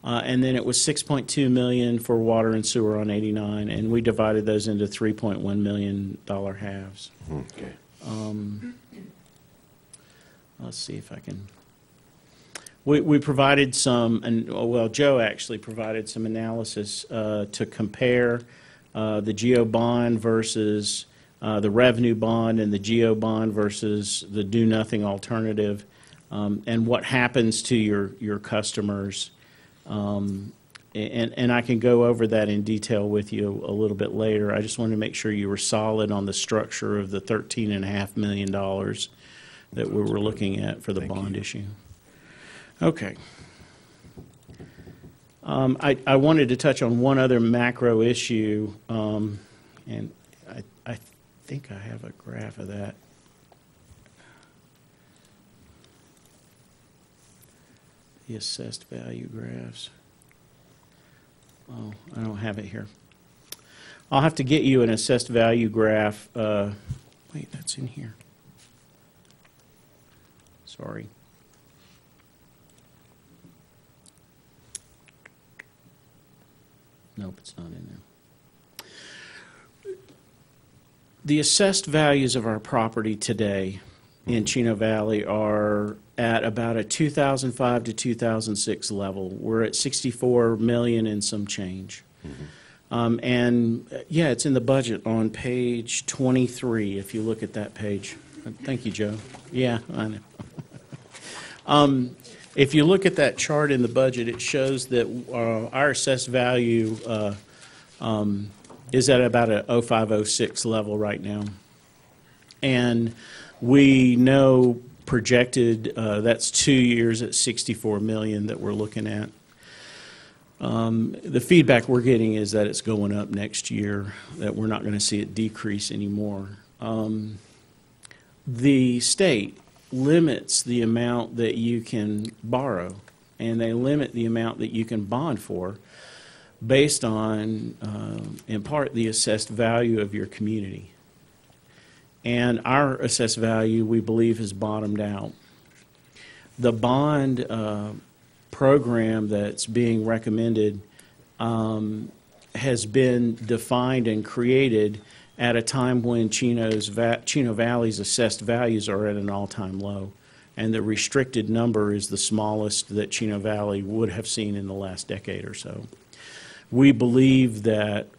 And then it was 6.2 million for water and sewer on 89, and we divided those into $3.1 million halves. Okay. Let's see if I can. We provided some, and well, Joe actually provided some analysis to compare the GEO bond versus the revenue bond and the GEO bond versus the do-nothing alternative, and what happens to your customers. And I can go over that in detail with you a little bit later. I just wanted to make sure you were solid on the structure of the $13.5 million that we were looking at for the bond issue. Okay. I wanted to touch on one other macro issue, and I think I have a graph of that. The assessed value graphs. Oh, I don't have it here. I'll have to get you an assessed value graph. Wait, that's in here. Sorry. Nope, it's not in there. The assessed values of our property today in Chino Valley are at about a 2005 to 2006 level. We're at 64 million and some change. And yeah, it's in the budget on page 23, if you look at that page. Thank you, Joe. Yeah, I know. If you look at that chart in the budget, it shows that our assessed value is at about a 05-06 level right now. And we know projected, that's 2 years at 64 million that we're looking at. The feedback we're getting is that it's going up next year, that we're not going to see it decrease anymore. The state limits the amount that you can borrow, and they limit the amount that you can bond for based on, in part, the assessed value of your community. And our assessed value, we believe, has bottomed out. The bond program that's being recommended has been defined and created at a time when Chino Valley's assessed values are at an all-time low, and the restricted number is the smallest that Chino Valley would have seen in the last decade or so. We believe that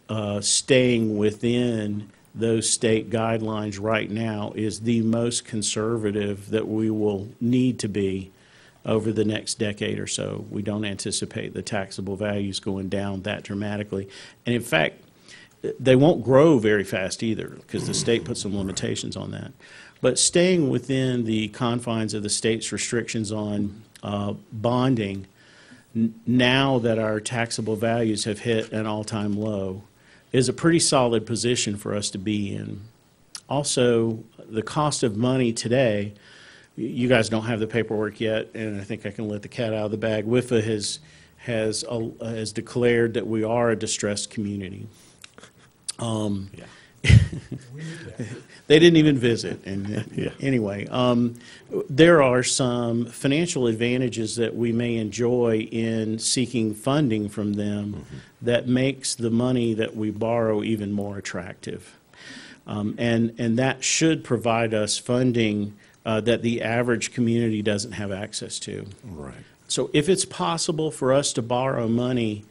staying within those state guidelines right now is the most conservative that we will need to be over the next decade or so. We don't anticipate the taxable values going down that dramatically. And in fact, they won't grow very fast either, because the state put some limitations on that. But staying within the confines of the state's restrictions on bonding, now that our taxable values have hit an all-time low, is a pretty solid position for us to be in. Also, the cost of money today, you guys don't have the paperwork yet, and I think I can let the cat out of the bag. WIFA has declared that we are a distressed community. They didn't even visit. And anyway, there are some financial advantages that we may enjoy in seeking funding from them that makes the money that we borrow even more attractive. And that should provide us funding that the average community doesn't have access to. Right. So if it's possible for us to borrow money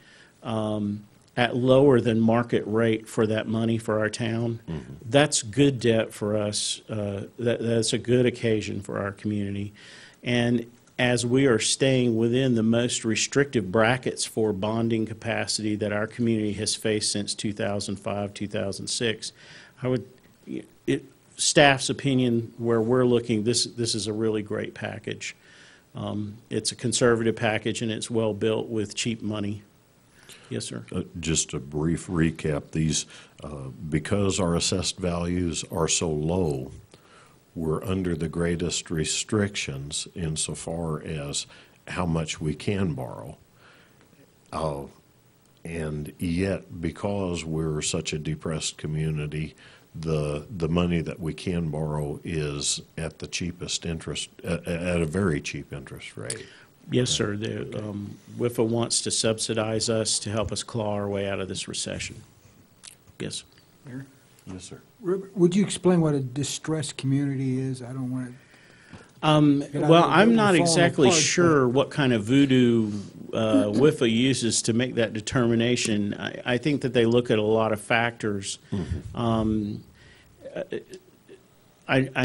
at lower than market rate for that money for our town, that's good debt for us. That's a good occasion for our community. And as we are staying within the most restrictive brackets for bonding capacity that our community has faced since 2005, 2006, staff's opinion, where we're looking, this is a really great package. It's a conservative package, and it's well built with cheap money. Yes, sir. Just a brief recap. These, because our assessed values are so low, we're under the greatest restrictions insofar as how much we can borrow. And yet, because we're such a depressed community, the money that we can borrow is at the cheapest interest, at a very cheap interest rate. Yes, sir. WIFA wants to subsidize us to help us claw our way out of this recession. Yes. Mayor? Yes, sir. Would you explain what a distressed community is? I don't want Well, I'm not falling exactly apart, but- sure what kind of voodoo WIFA uses to make that determination. I think that they look at a lot of factors. I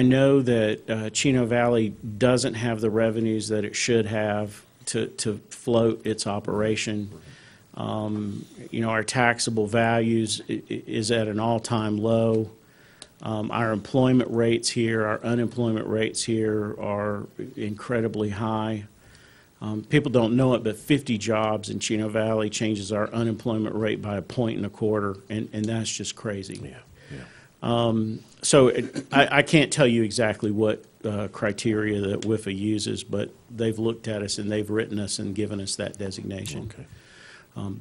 know that Chino Valley doesn't have the revenues that it should have to float its operation. Our taxable values is at an all-time low. Our employment rates here, our unemployment rates here are incredibly high. People don't know it, but 50 jobs in Chino Valley changes our unemployment rate by 1.25 points, and that's just crazy. So I can't tell you exactly what criteria that WIFA uses, but they've looked at us and they've written us and given us that designation. Okay.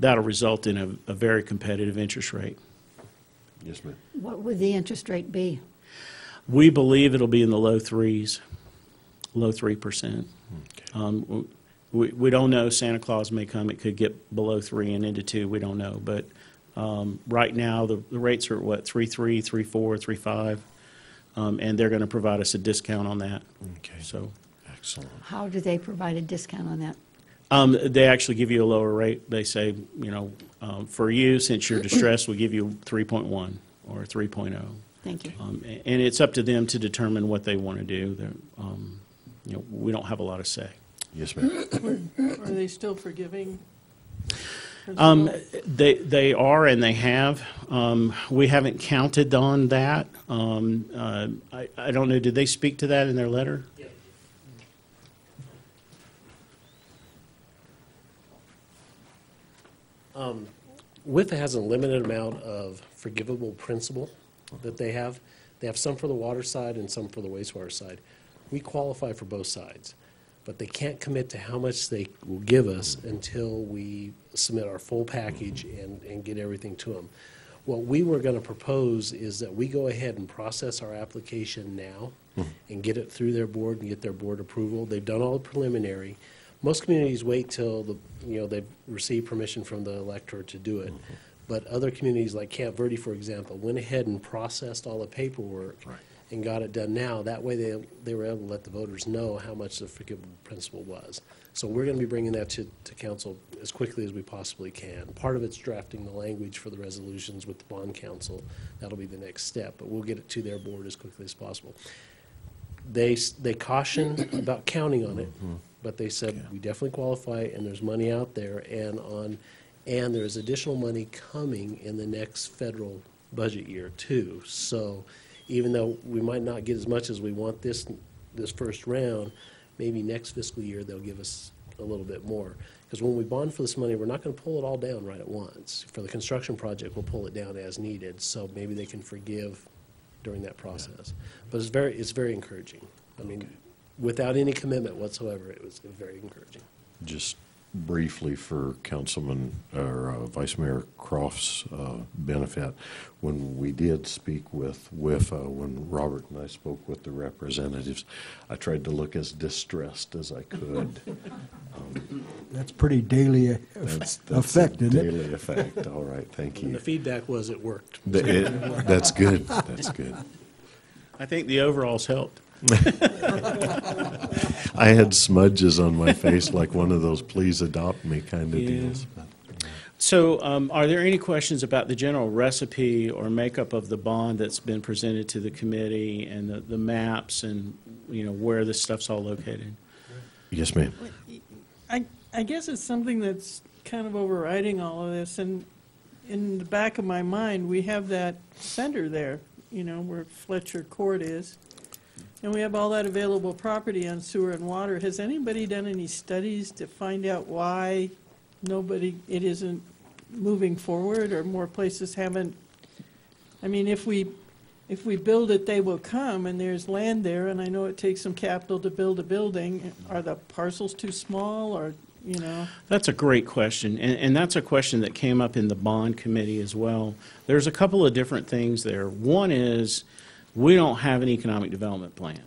That'll result in a very competitive interest rate. Yes, ma'am. What would the interest rate be? We believe it'll be in the low 3s, low 3%. Okay. We don't know. Santa Claus may come. It could get below 3 and into 2. We don't know. But right now, the rates are at what, 3.3, 3.4, 3.5, and they're going to provide us a discount on that. Okay. So Excellent. How do they provide a discount on that? they actually give you a lower rate. They say, for you, since you're distressed, we give you 3.1 or 3.0. Thank you. And it's up to them to determine what they want to do. We don't have a lot of say. Yes, ma'am. Are they still forgiving? principal? They are and they have. We haven't counted on that. I don't know, did they speak to that in their letter? WIFA has a limited amount of forgivable principal that they have. They have some for the water side and some for the wastewater side. We qualify for both sides, but they can't commit to how much they will give us until we submit our full package and get everything to them. What we were going to propose is that we go ahead and process our application now and get it through their board and get their board approval. They've done all the preliminary. Most communities wait till they've received permission from the elector to do it. But other communities like Camp Verde, for example, went ahead and processed all the paperwork and got it done now. That way they were able to let the voters know how much the forgivable principal was. So we're going to be bringing that to council as quickly as we possibly can. Part of it's drafting the language for the resolutions with the bond council. That'll be the next step, but we'll get it to their board as quickly as possible. They caution about counting on it, but they said we definitely qualify and there's money out there and there's additional money coming in the next federal budget year too. So even though we might not get as much as we want this first round, maybe next fiscal year they'll give us a little bit more. Because when we bond for this money, we're not going to pull it all down right at once. For the construction project, we'll pull it down as needed. So maybe they can forgive during that process. But it's very encouraging. I mean, without any commitment whatsoever, it was very encouraging. Just briefly for Councilman or Vice Mayor Croft's benefit, when we did speak with WIFA, when Robert and I spoke with the representatives, I tried to look as distressed as I could. That's pretty daily That's effect, a isn't it? daily effect. All right, thank And you. the feedback was it worked. That's good. That's good. I think the overalls helped. I had smudges on my face like one of those please adopt me kind of deals. But, So are there any questions about the general recipe or makeup of the bond that's been presented to the committee and the maps and, where this stuff's all located? yes, ma'am. I guess it's something that's kind of overriding all of this, and in the back of my mind, we have that center there, where Fletcher Court is, and we have all that available property on sewer and water. Has anybody done any studies to find out why it isn't moving forward, or more places haven't? I mean, if we build it, they will come, and there's land there, and I know it takes some capital to build a building. Are the parcels too small, or, That's a great question, and that's a question that came up in the bond committee as well. There's a couple of different things there. One is we don't have an economic development plan,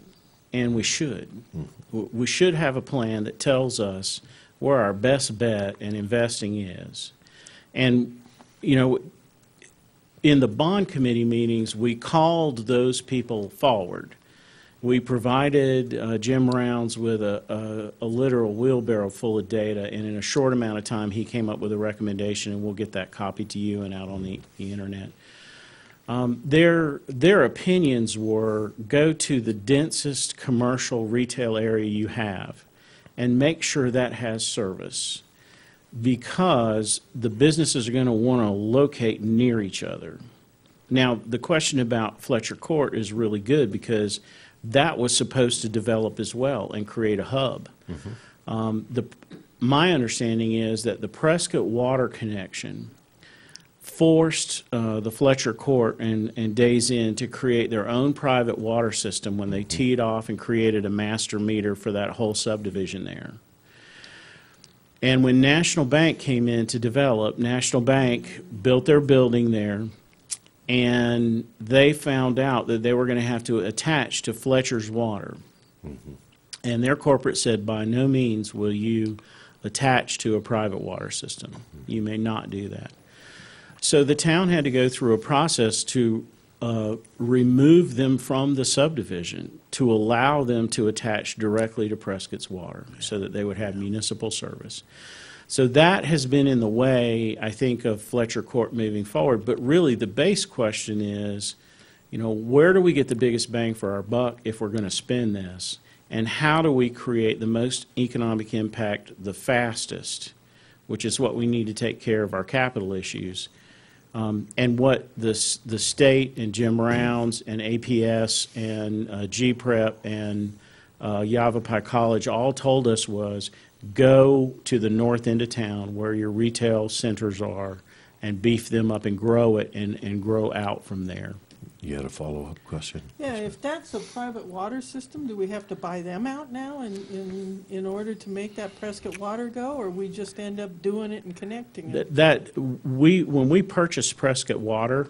and we should. We should have a plan that tells us where our best bet in investing is. And, in the bond committee meetings, we called those people forward We provided Jim Rounds with a literal wheelbarrow full of data, and in a short amount of time, he came up with a recommendation, and we'll get that copy to you and out on the internet. Their opinions were, go to the densest commercial retail area you have and make sure that has service, because the businesses are going to want to locate near each other. Now, the question about Fletcher Court is really good, because that was supposed to develop as well and create a hub. My understanding is that the Prescott water connection forced the Fletcher Court and Days Inn to create their own private water system when they teed off and created a master meter for that whole subdivision there. And when National Bank came in to develop, National Bank built their building there, and they found out that they were going to have to attach to Fletcher's water. And their corporate said, by no means will you attach to a private water system. You may not do that. So the town had to go through a process to remove them from the subdivision to allow them to attach directly to Prescott's water so that they would have municipal service. So that has been in the way, I think, of Fletcher Court moving forward. But really, the base question is, where do we get the biggest bang for our buck if we're going to spend this? And how do we create the most economic impact the fastest, which is what we need to take care of our capital issues. And what the state and Jim Rounds and APS and GPREP and Yavapai College all told us was, go to the north end of town where your retail centers are and beef them up and grow it and grow out from there. You had a follow-up question? Yeah, if that's a private water system, do we have to buy them out now in order to make that Prescott water go, or we just end up doing it and connecting it? When we purchase Prescott water,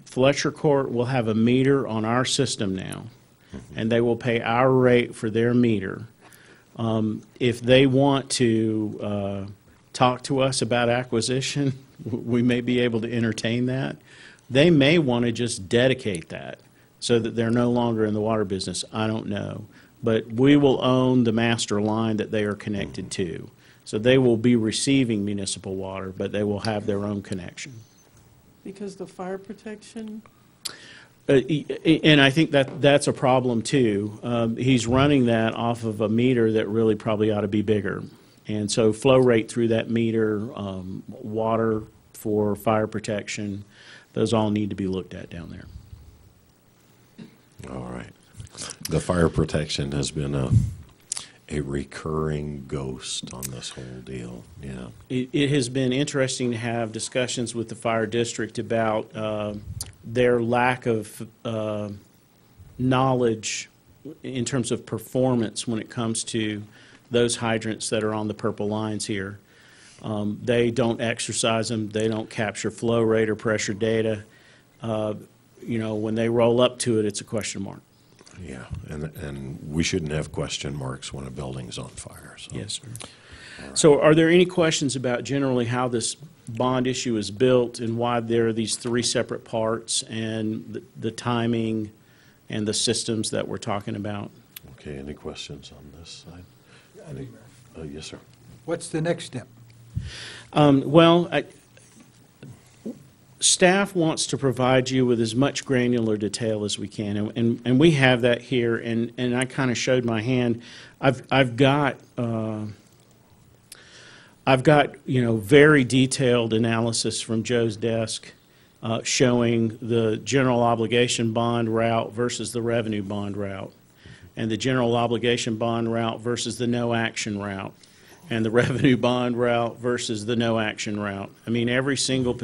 Fletcher Court will have a meter on our system now, and they will pay our rate for their meter. If they want to talk to us about acquisition, we may be able to entertain that. They may want to just dedicate that so that they're no longer in the water business. I don't know. But we will own the master line that they are connected to. So they will be receiving municipal water, but they will have their own connection. Because the fire protection? And I think that's a problem too. He's running that off of a meter that really probably ought to be bigger. And so flow rate through that meter, water for fire protection, those all need to be looked at down there. All right. The fire protection has been a recurring ghost on this whole deal. Yeah. It has been interesting to have discussions with the fire district about their lack of knowledge in terms of performance when it comes to those hydrants that are on the purple lines here. They don't exercise them. They don't capture flow rate or pressure data. When they roll up to it, it's a question mark. Yeah, and we shouldn't have question marks when a building's on fire. So. Yes, sir. Right. So are there any questions about generally how this bond issue is built and why there are these three separate parts and the timing and the systems that we're talking about? Okay, any questions on this side? Yes, sir. What's the next step? Staff wants to provide you with as much granular detail as we can, and we have that here. And I kind of showed my hand. I've got very detailed analysis from Joe's desk showing the general obligation bond route versus the revenue bond route, and the general obligation bond route versus the no action route, and the revenue bond route versus the no action route. I mean, every single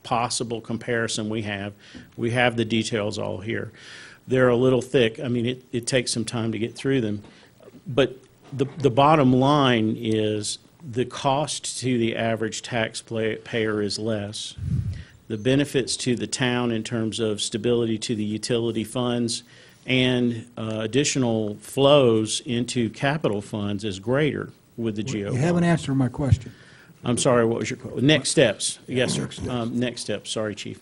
possible comparison we have the details all here. They're a little thick. I mean, it takes some time to get through them. But the bottom line is the cost to the average taxpayer is less. The benefits to the town in terms of stability to the utility funds and additional flows into capital funds is greater with the GO. You haven't answered my question. I'm sorry, what was your question? Next steps. Yes, sir. Next steps. Sorry, Chief.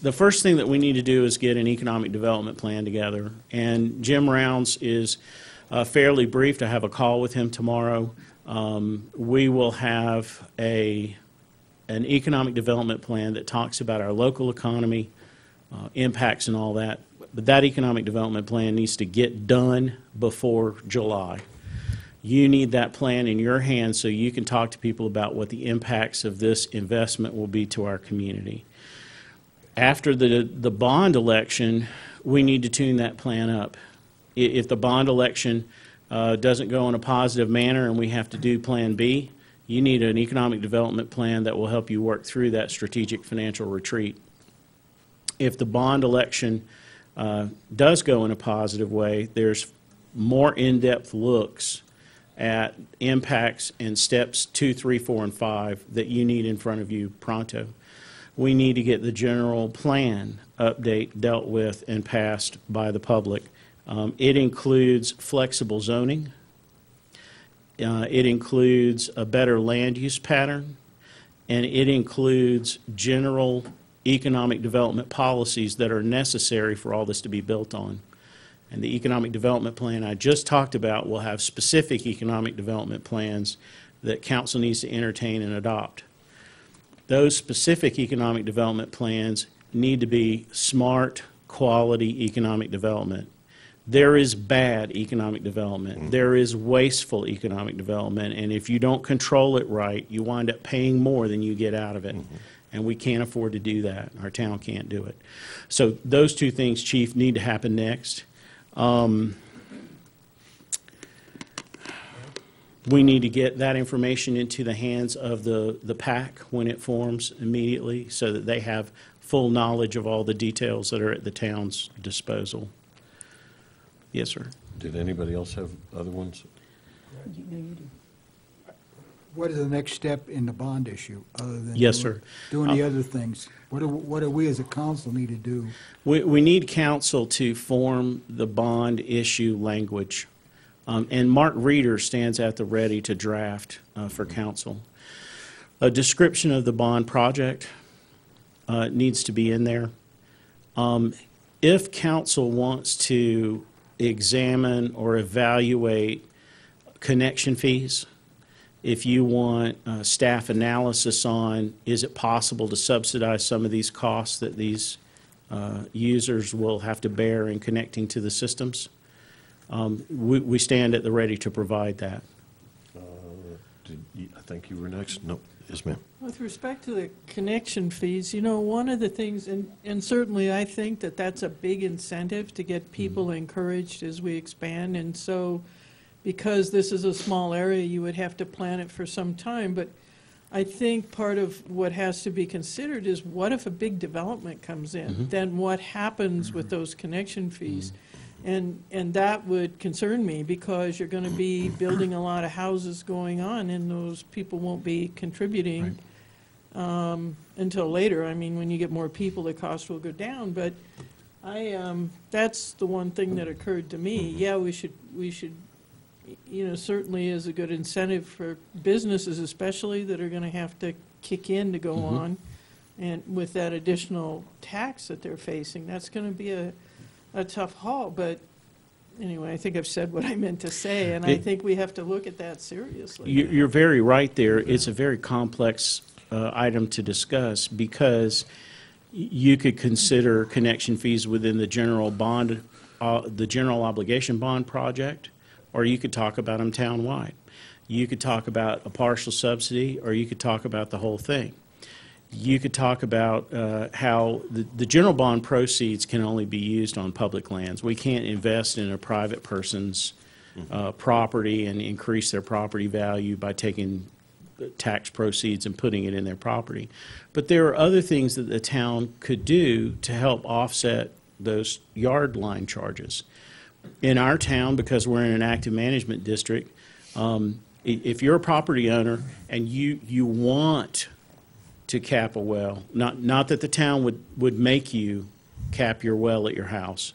the first thing that we need to do is get an economic development plan together. And Jim Rounds is fairly briefed. I have a call with him tomorrow. We will have an economic development plan that talks about our local economy, impacts and all that. But that economic development plan needs to get done before July. You need that plan in your hands so you can talk to people about what the impacts of this investment will be to our community. After the bond election, we need to tune that plan up. If the bond election doesn't go in a positive manner and we have to do Plan B, you need an economic development plan that will help you work through that strategic financial retreat. If the bond election does go in a positive way, there's more in-depth looks at impacts and steps 2, 3, 4, and 5 that you need in front of you pronto. We need to get the general plan update dealt with and passed by the public. It includes flexible zoning. It includes a better land use pattern, and it includes general economic development policies that are necessary for all this to be built on. And the economic development plan I just talked about will have specific economic development plans that council needs to entertain and adopt. Those specific economic development plans need to be smart, quality economic development. There is bad economic development. There is wasteful economic development, and if you don't control it right, you wind up paying more than you get out of it. And we can't afford to do that. Our town can't do it. So those two things, Chief, need to happen next. We need to get that information into the hands of the PAC when it forms immediately so that they have full knowledge of all the details that are at the town's disposal. Yes, sir. Did anybody else have other ones? What is the next step in the bond issue, other than Yes, sir. doing the other things? What do we as a council need to do? We need council to form the bond issue language. And Mark Reeder stands at the ready to draft for council. A description of the bond project needs to be in there. If council wants to examine or evaluate connection fees, if you want staff analysis on, is it possible to subsidize some of these costs that these users will have to bear in connecting to the systems, we stand at the ready to provide that. I think you were next. No, yes, ma'am. With respect to the connection fees, you know, one of the things, and certainly I think that that's a big incentive to get people encouraged as we expand, and so because this is a small area, you would have to plan it for some time, but I think part of what has to be considered is what if a big development comes in? Then what happens with those connection fees? And that would concern me because you're going to be building a lot of houses going on and those people won't be contributing until later. I mean, when you get more people, the cost will go down, but that's the one thing that occurred to me. Yeah, we should, you know, certainly is a good incentive for businesses especially that are going to have to kick in to go on, and with that additional tax that they're facing, that's going to be a tough haul. But anyway, I think I've said what I meant to say, and I think we have to look at that seriously. You're very right there. It's a very complex item to discuss because you could consider connection fees within the general bond, the general obligation bond project, or you could talk about them townwide. You could talk about a partial subsidy, or you could talk about the whole thing. You could talk about how the general bond proceeds can only be used on public lands. We can't invest in a private person's property and increase their property value by taking tax proceeds and putting it in their property. But there are other things that the town could do to help offset those yard line charges. In our town, because we're in an active management district, if you're a property owner and you want to cap a well, not that the town would make you cap your well at your house,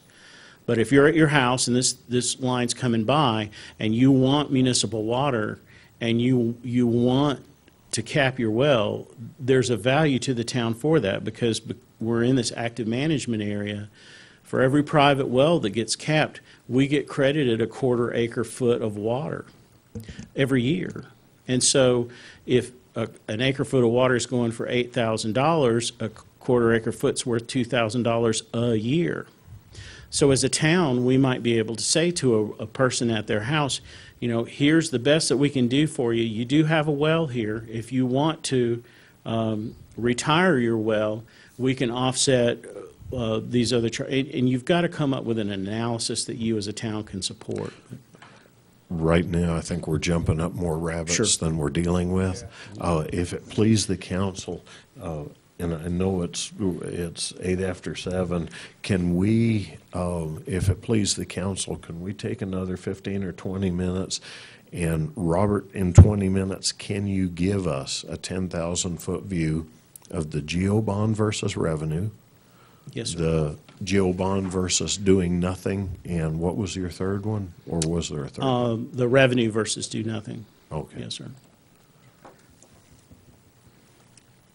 but if you're at your house and this line's coming by and you want municipal water and you want to cap your well, there's a value to the town for that because we're in this active management area. For every private well that gets capped, we get credited a 1/4 acre foot of water every year. And so if an acre foot of water is going for $8,000, a 1/4 acre foot's worth $2,000 a year. So as a town, we might be able to say to a person at their house, you know, here's the best that we can do for you. You do have a well here. If you want to retire your well, we can offset these other, and you've got to come up with an analysis that you as a town can support. Right now, I think we're jumping up more rabbits Sure. than we're dealing with. If it please the council, and I know it's 8 after 7, can we, if it please the council, can we take another 15 or 20 minutes? And Robert, in 20 minutes, can you give us a 10,000-foot view of the GEO bond versus revenue? Yes, sir. The GEO bond versus doing nothing, and what was your third one? Or was there a third one? The revenue versus do nothing. Okay. Yes, sir.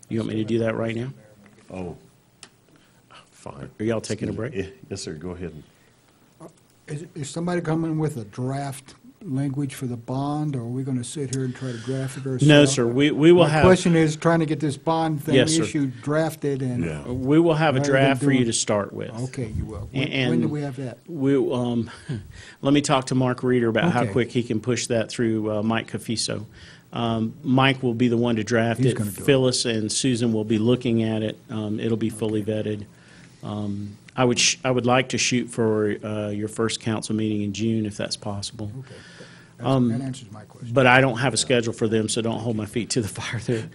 You want me to do that right now? Oh, fine. Are y'all taking a break? Yes, sir, go ahead. Is somebody coming with a draft language for the bond, or are we gonna sit here and try to draft it ourselves? No, sir. We will My have. question is trying to get this bond thing Yes, sir. issued, drafted, and. Yeah. We will have a Rather than draft for you doing- to start with. Okay, you will. And- When do we have that? Let me talk to Mark Reeder about how Okay. quick he can push that through Mike Cafiso. Mike will be the one to draft He's it. gonna do it. Phyllis and Susan will be looking at it. It'll be fully vetted. I would like to shoot for your first council meeting in June, if that's possible. Okay, that answers my question. But I don't have a schedule for them, so don't hold my feet to the fire there.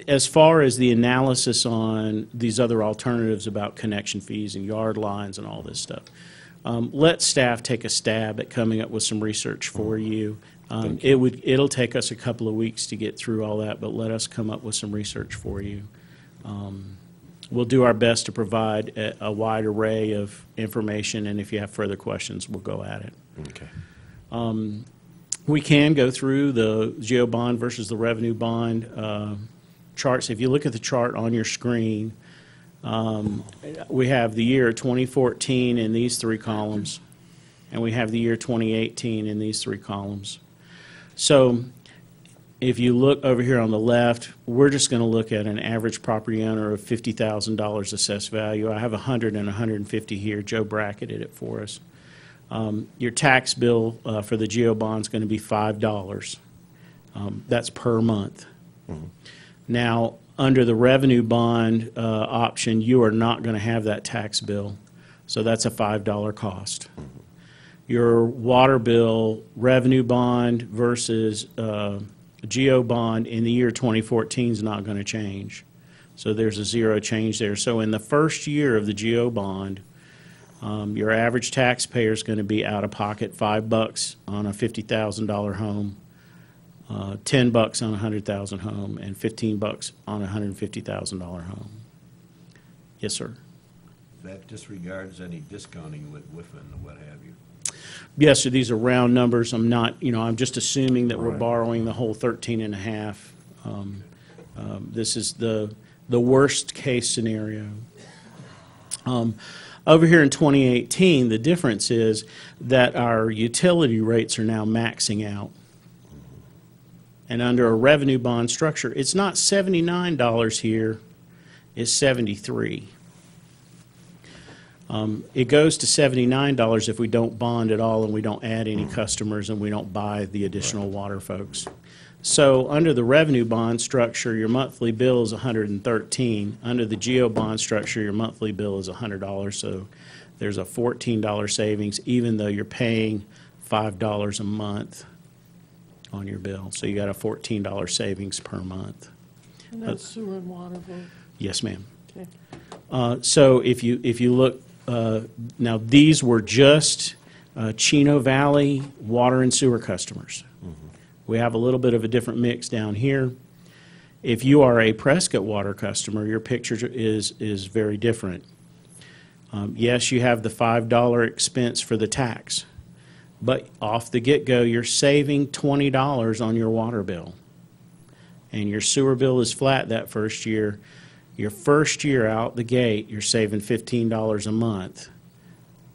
As far as the analysis on these other alternatives about connection fees and yard lines and all this stuff, let staff take a stab at coming up with some research for you. It'll take us a couple of weeks to get through all that, but let us come up with some research for you. We'll do our best to provide a wide array of information, and if you have further questions, we'll go at it. Okay. We can go through the GEO bond versus the revenue bond charts. If you look at the chart on your screen, we have the year 2014 in these 3 columns, and we have the year 2018 in these 3 columns. So if you look over here on the left, we're just going to look at an average property owner of $50,000 assessed value. I have 100 and 150 here. Joe bracketed it for us. Your tax bill for the GEO bond is going to be $5. That's per month. Now, under the revenue bond option, you are not going to have that tax bill, so that's a $5 cost. Your water bill, revenue bond versus GEO bond in the year 2014 is not going to change. So there's a 0 change there. So in the first year of the GEO bond, your average taxpayer is going to be out of pocket $5 on a $50,000 home, $10 on a $100,000 home, and $15 on a $150,000 home. Yes, sir. That disregards any discounting with WIFA and what have you. Yes, sir. These are round numbers. I'm not, I'm just assuming that we're Right. borrowing the whole 13 and a half. This is the worst case scenario. Over here in 2018, the difference is that our utility rates are now maxing out. And under a revenue bond structure, it's not $79 here, it's $73. It goes to $79 if we don't bond at all and we don't add any customers and we don't buy the additional water folks. So under the revenue bond structure, your monthly bill is $113. Under the GEO bond structure, your monthly bill is $100. So there's a $14 savings, even though you're paying $5 a month on your bill. So you got a $14 savings per month. And that's sewer and water both. Yes, ma'am. Okay. So if you look, now these were just Chino Valley water and sewer customers. We have a little bit of a different mix down here. If you are a Prescott water customer, your picture is very different. Yes, you have the $5 expense for the tax, but off the get-go, you're saving $20 on your water bill. and your sewer bill is flat that first year, your first year out the gate, you're saving $15 a month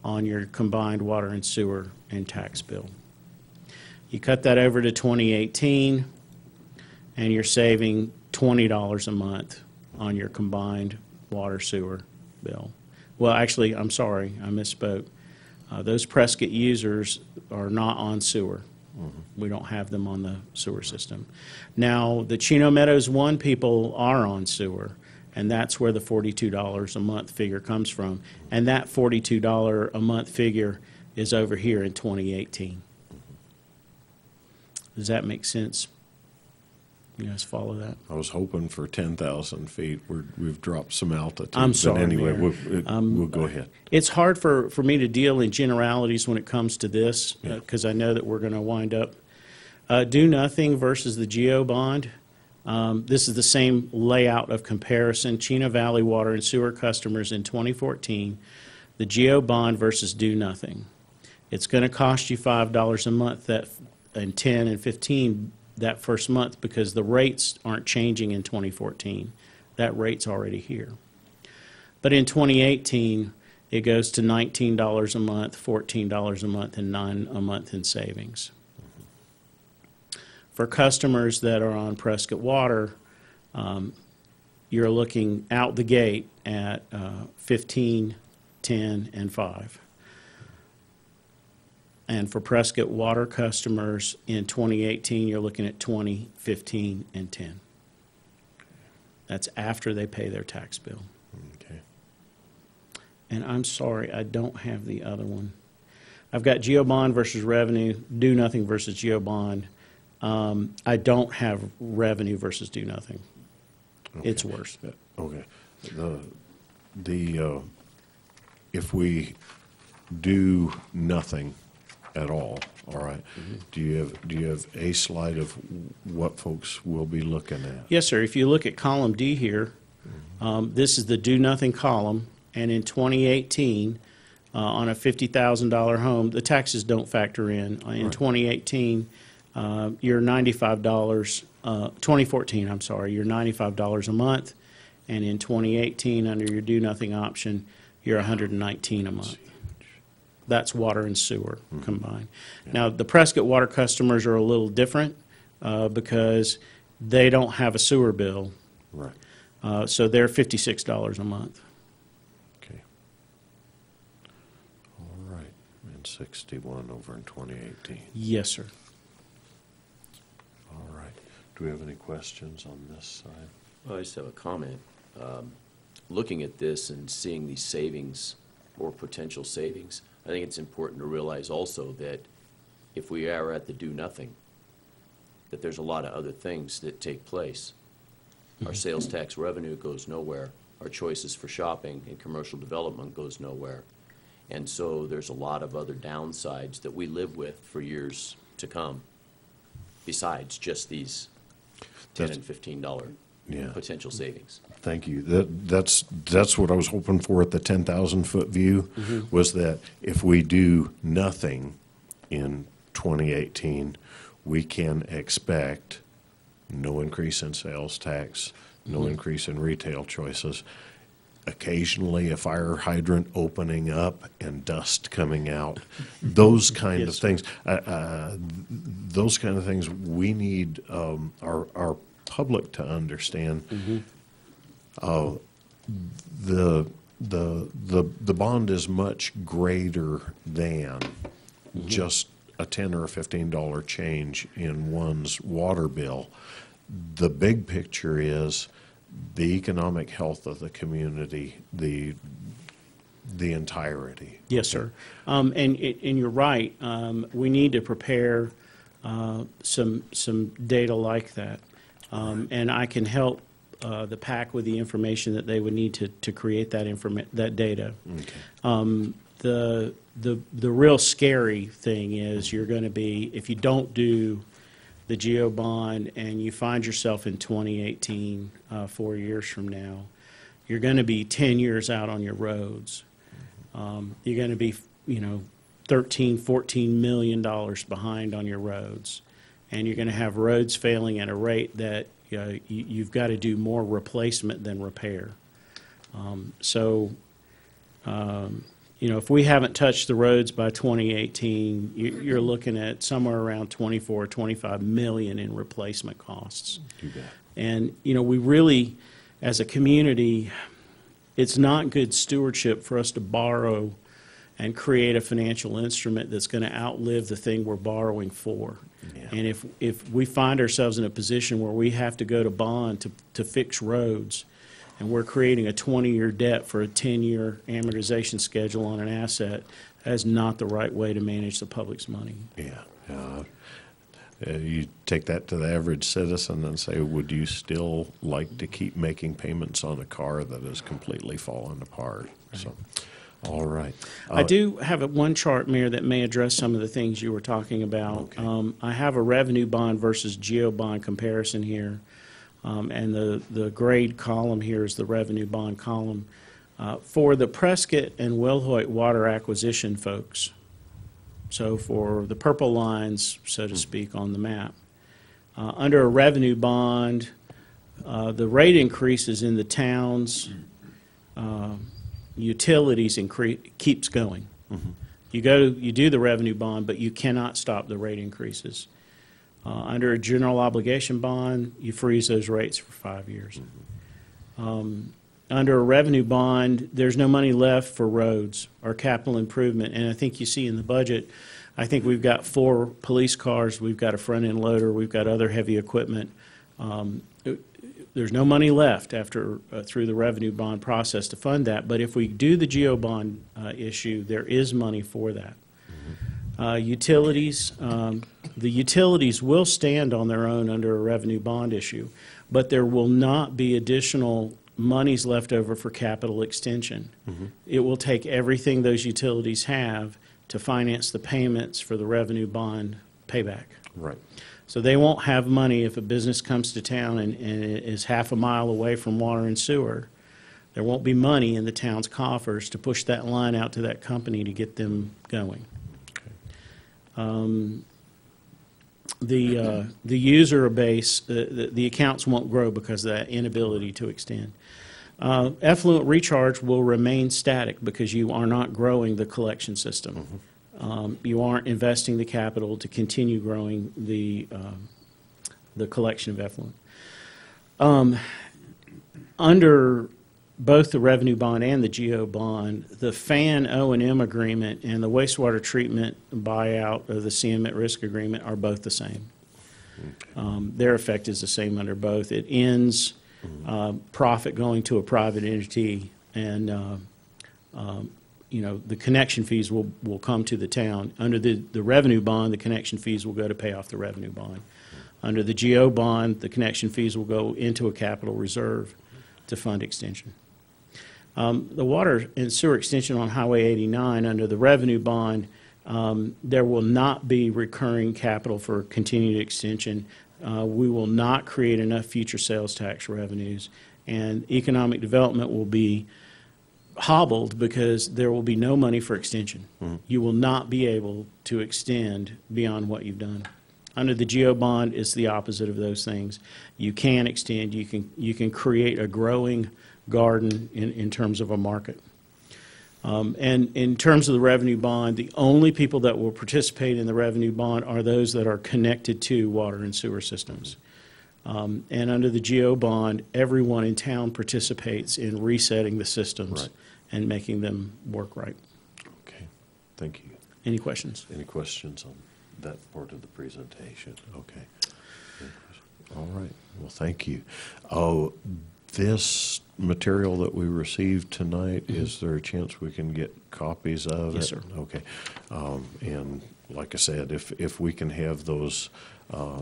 on your combined water and sewer and tax bill. You cut that over to 2018, and you're saving $20 a month on your combined water sewer bill. Well, actually, I'm sorry, I misspoke. Those Prescott users are not on sewer. We don't have them on the sewer system. Now, the Chino Meadows 1 people are on sewer, and that's where the $42 a month figure comes from. And that $42 a month figure is over here in 2018. Does that make sense? You guys follow that? I was hoping for 10,000 feet. We've dropped some altitude. I'm sorry, But anyway, Mayor. we'll go ahead. It's hard for me to deal in generalities when it comes to this, because I know that we're going to wind up. Do nothing versus the GEO bond. This is the same layout of comparison. Chino Valley Water and Sewer customers in 2014, the GEO bond versus do nothing. It's going to cost you $5 a month and 10 and 15 that first month, because the rates aren't changing in 2014. That rate's already here. But in 2018, it goes to $19 a month, $14 a month, and $9 a month in savings. For customers that are on Prescott Water, you're looking out the gate at 15, 10, and 5. And for Prescott Water customers in 2018, you're looking at 20, 15, and 10. That's after they pay their tax bill. Okay. And I'm sorry, I don't have the other one. I've got GeoBond versus revenue, do nothing versus GeoBond. I don't have revenue versus do nothing. Okay. It's worse. Okay. If we do nothing at all right, do you have a slide of what folks will be looking at? Yes, sir. If you look at column D here, this is the do nothing column, and in 2018, on a $50,000 home, the taxes don't factor in. In 2018, you're $95, 2014, I'm sorry, you're $95 a month, and in 2018, under your do nothing option, you're $119 a month. That's water and sewer combined. Now, the Prescott Water customers are a little different because they don't have a sewer bill. Right. So they're $56 a month. Okay. All right. And 61 over in 2018. Yes, sir. All right. Do we have any questions on this side? Well, I just have a comment. Looking at this and seeing these savings or potential savings, I think it's important to realize also that if we are at the do nothing, that there's a lot of other things that take place. Our sales tax revenue goes nowhere. Our choices for shopping and commercial development goes nowhere. And so there's a lot of other downsides that we live with for years to come, besides just these $10 and $15 potential savings. Thank you. That's what I was hoping for at the 10,000-foot view, was that if we do nothing in 2018, we can expect no increase in sales tax, no increase in retail choices. Occasionally, a fire hydrant opening up and dust coming out, those kind of things. Those kind of things we need our public to understand. The bond is much greater than just a $10 or a $15 change in one's water bill. The big picture is the economic health of the community, the entirety. Yes, sir. And you're right. We need to prepare some data like that. And I can help the PAC with the information that they would need to create that data. Okay. The real scary thing is you're going to be, if you don't do the GEO bond and you find yourself in 2018, 4 years from now, you're going to be 10 years out on your roads. You're going to be, $13, $14 million behind on your roads. And you're going to have roads failing at a rate that you've got to do more replacement than repair. If we haven't touched the roads by 2018, you're looking at somewhere around 24, 25 million in replacement costs. You bet. And, we really, as a community, it's not good stewardship for us to borrow and create a financial instrument that's going to outlive the thing we're borrowing for. Yeah. And if we find ourselves in a position where we have to go to bond to fix roads, and we're creating a 20-year debt for a 10-year amortization schedule on an asset, that is not the right way to manage the public's money. Yeah. You take that to the average citizen and say, would you still like to keep making payments on a car that has completely fallen apart? So, all right. I do have one chart, Mayor, that may address some of the things you were talking about. Okay. I have a revenue bond versus geo bond comparison here. And the grade column here is the revenue bond column. For the Prescott and Wilhoit water acquisition folks, so for the purple lines, so to speak, on the map, under a revenue bond, the rate increases in the town's utilities keeps going. Mm-hmm. You do the revenue bond, but you cannot stop the rate increases. Under a general obligation bond, you freeze those rates for 5 years. Under a revenue bond, there's no money left for roads or capital improvement. And I think you see in the budget, I think we've got 4 police cars, we've got a front-end loader, we've got other heavy equipment. There's no money left after through the revenue bond process to fund that. But if we do the geo bond issue, there is money for that. Utilities, the utilities will stand on their own under a revenue bond issue, but there will not be additional monies left over for capital extension. Mm-hmm. It will take everything those utilities have to finance the payments for the revenue bond payback. Right. So they won't have money if a business comes to town and is half a mile away from water and sewer. There won't be money in the town's coffers to push that line out to that company to get them going. The user base, the accounts won't grow because of that inability to extend. Effluent recharge will remain static because you are not growing the collection system. Mm-hmm. You aren't investing the capital to continue growing the collection of effluent. Under both the revenue bond and the geo bond, the FAN O&M agreement and the wastewater treatment buyout of the CM at risk agreement are both the same. Their effect is the same under both. It ends profit going to a private entity, and the connection fees will come to the town. Under the revenue bond, the connection fees will go to pay off the revenue bond. Under the geo bond, the connection fees will go into a capital reserve to fund extension. The water and sewer extension on Highway 89, under the revenue bond, there will not be recurring capital for continued extension. We will not create enough future sales tax revenues, and economic development will be hobbled because there will be no money for extension. Mm-hmm. You will not be able to extend beyond what you've done. Under the geo bond, it's the opposite of those things. You can extend. You can create a growing garden in terms of a market. And in terms of the revenue bond, the only people that will participate in the revenue bond are those that are connected to water and sewer systems. And under the geo bond, everyone in town participates in resetting the systems Right. and making them work right. Okay. Thank you. Any questions? Any questions on that part of the presentation? Okay. All right. Well, thank you. Oh, this material that we received tonight, is there a chance we can get copies of it? Yes, sir. Okay. And like I said, if we can have those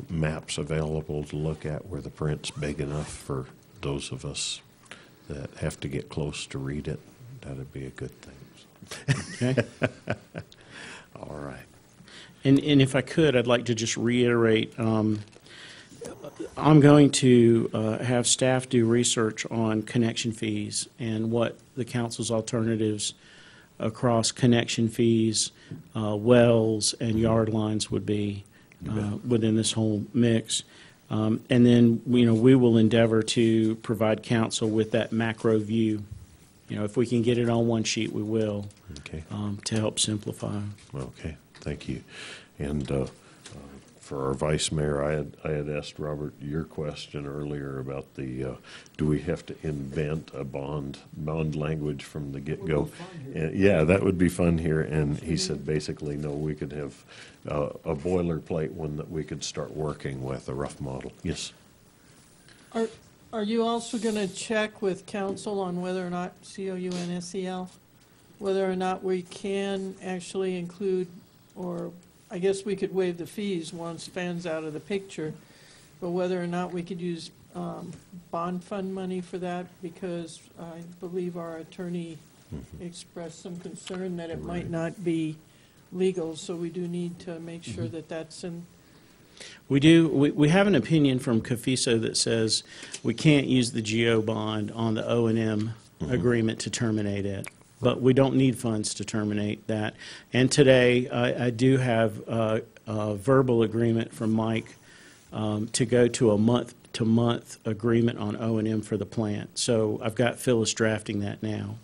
maps available to look at where the print's big enough for those of us that have to get close to read it, that'd be a good thing. Okay. All right. And if I could, I'd like to just reiterate, I'm going to have staff do research on connection fees and what the council's alternatives across connection fees, wells, and yard lines would be within this whole mix. And then, we will endeavor to provide council with that macro view. If we can get it on one sheet, we will, Okay. to help simplify. Okay, thank you. And for our vice mayor, I had asked Robert your question earlier about the, do we have to invent a bond language from the get-go? And, yeah, that would be fun here. And he said basically, no, we could have a boilerplate one that we could start working with, a rough model. Yes. Are you also going to check with council on whether or not, COUNSEL, whether or not we can actually include, or I guess we could waive the fees once Fan's out of the picture, but whether or not we could use bond fund money for that, because I believe our attorney expressed some concern that it might not be legal, so we do need to make sure that that's in. We do. We have an opinion from CAFISO that says we can't use the GO bond on the O&M agreement to terminate it, but we don't need funds to terminate that. And today, I do have a verbal agreement from Mike to go to a month-to-month agreement on O&M for the plant. So I've got Phyllis drafting that now.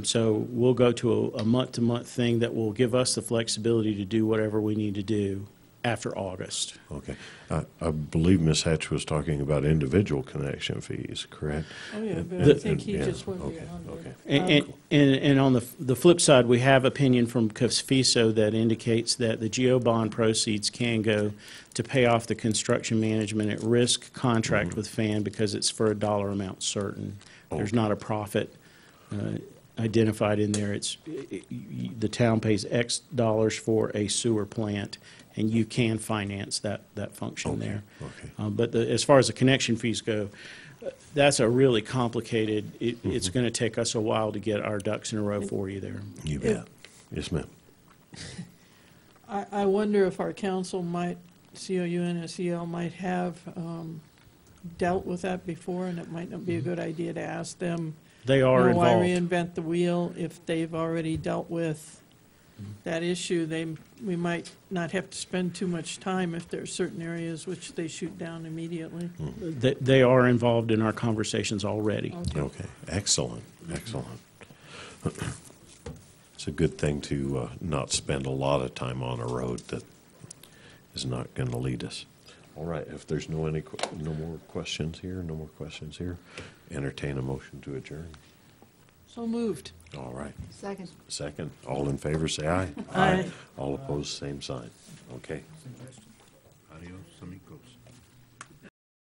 So we'll go to a month-to-month thing that will give us the flexibility to do whatever we need to do after August. Okay. I believe Ms. Hatch was talking about individual connection fees, correct? Oh, yeah, but I The- think he yeah, just went okay, beyond okay. it. And on the flip side, we have opinion from CAFISO that indicates that the GO bond proceeds can go to pay off the construction management at risk contract with FAN because it's for a dollar amount certain. There's not a profit identified in there. The town pays X dollars for a sewer plant, and you can finance that function there. Okay. But as far as the connection fees go, that's a really complicated, it's going to take us a while to get our ducks in a row for you there. You bet. Yes, ma'am. I wonder if our council might, COUNSEL might have dealt with that before, and it might not be a good idea to ask them. They are Why involved. reinvent the wheel if they've already dealt with that issue? We might not have to spend too much time if there are certain areas which they shoot down immediately. They are involved in our conversations already. Okay, excellent, excellent. It's a good thing to not spend a lot of time on a road that is not going to lead us. All right, if there's no more questions here, entertain a motion to adjourn. So moved. All right, Second. second. All in favor, say aye. Aye. All opposed, same sign. Okay. Adios, amigos.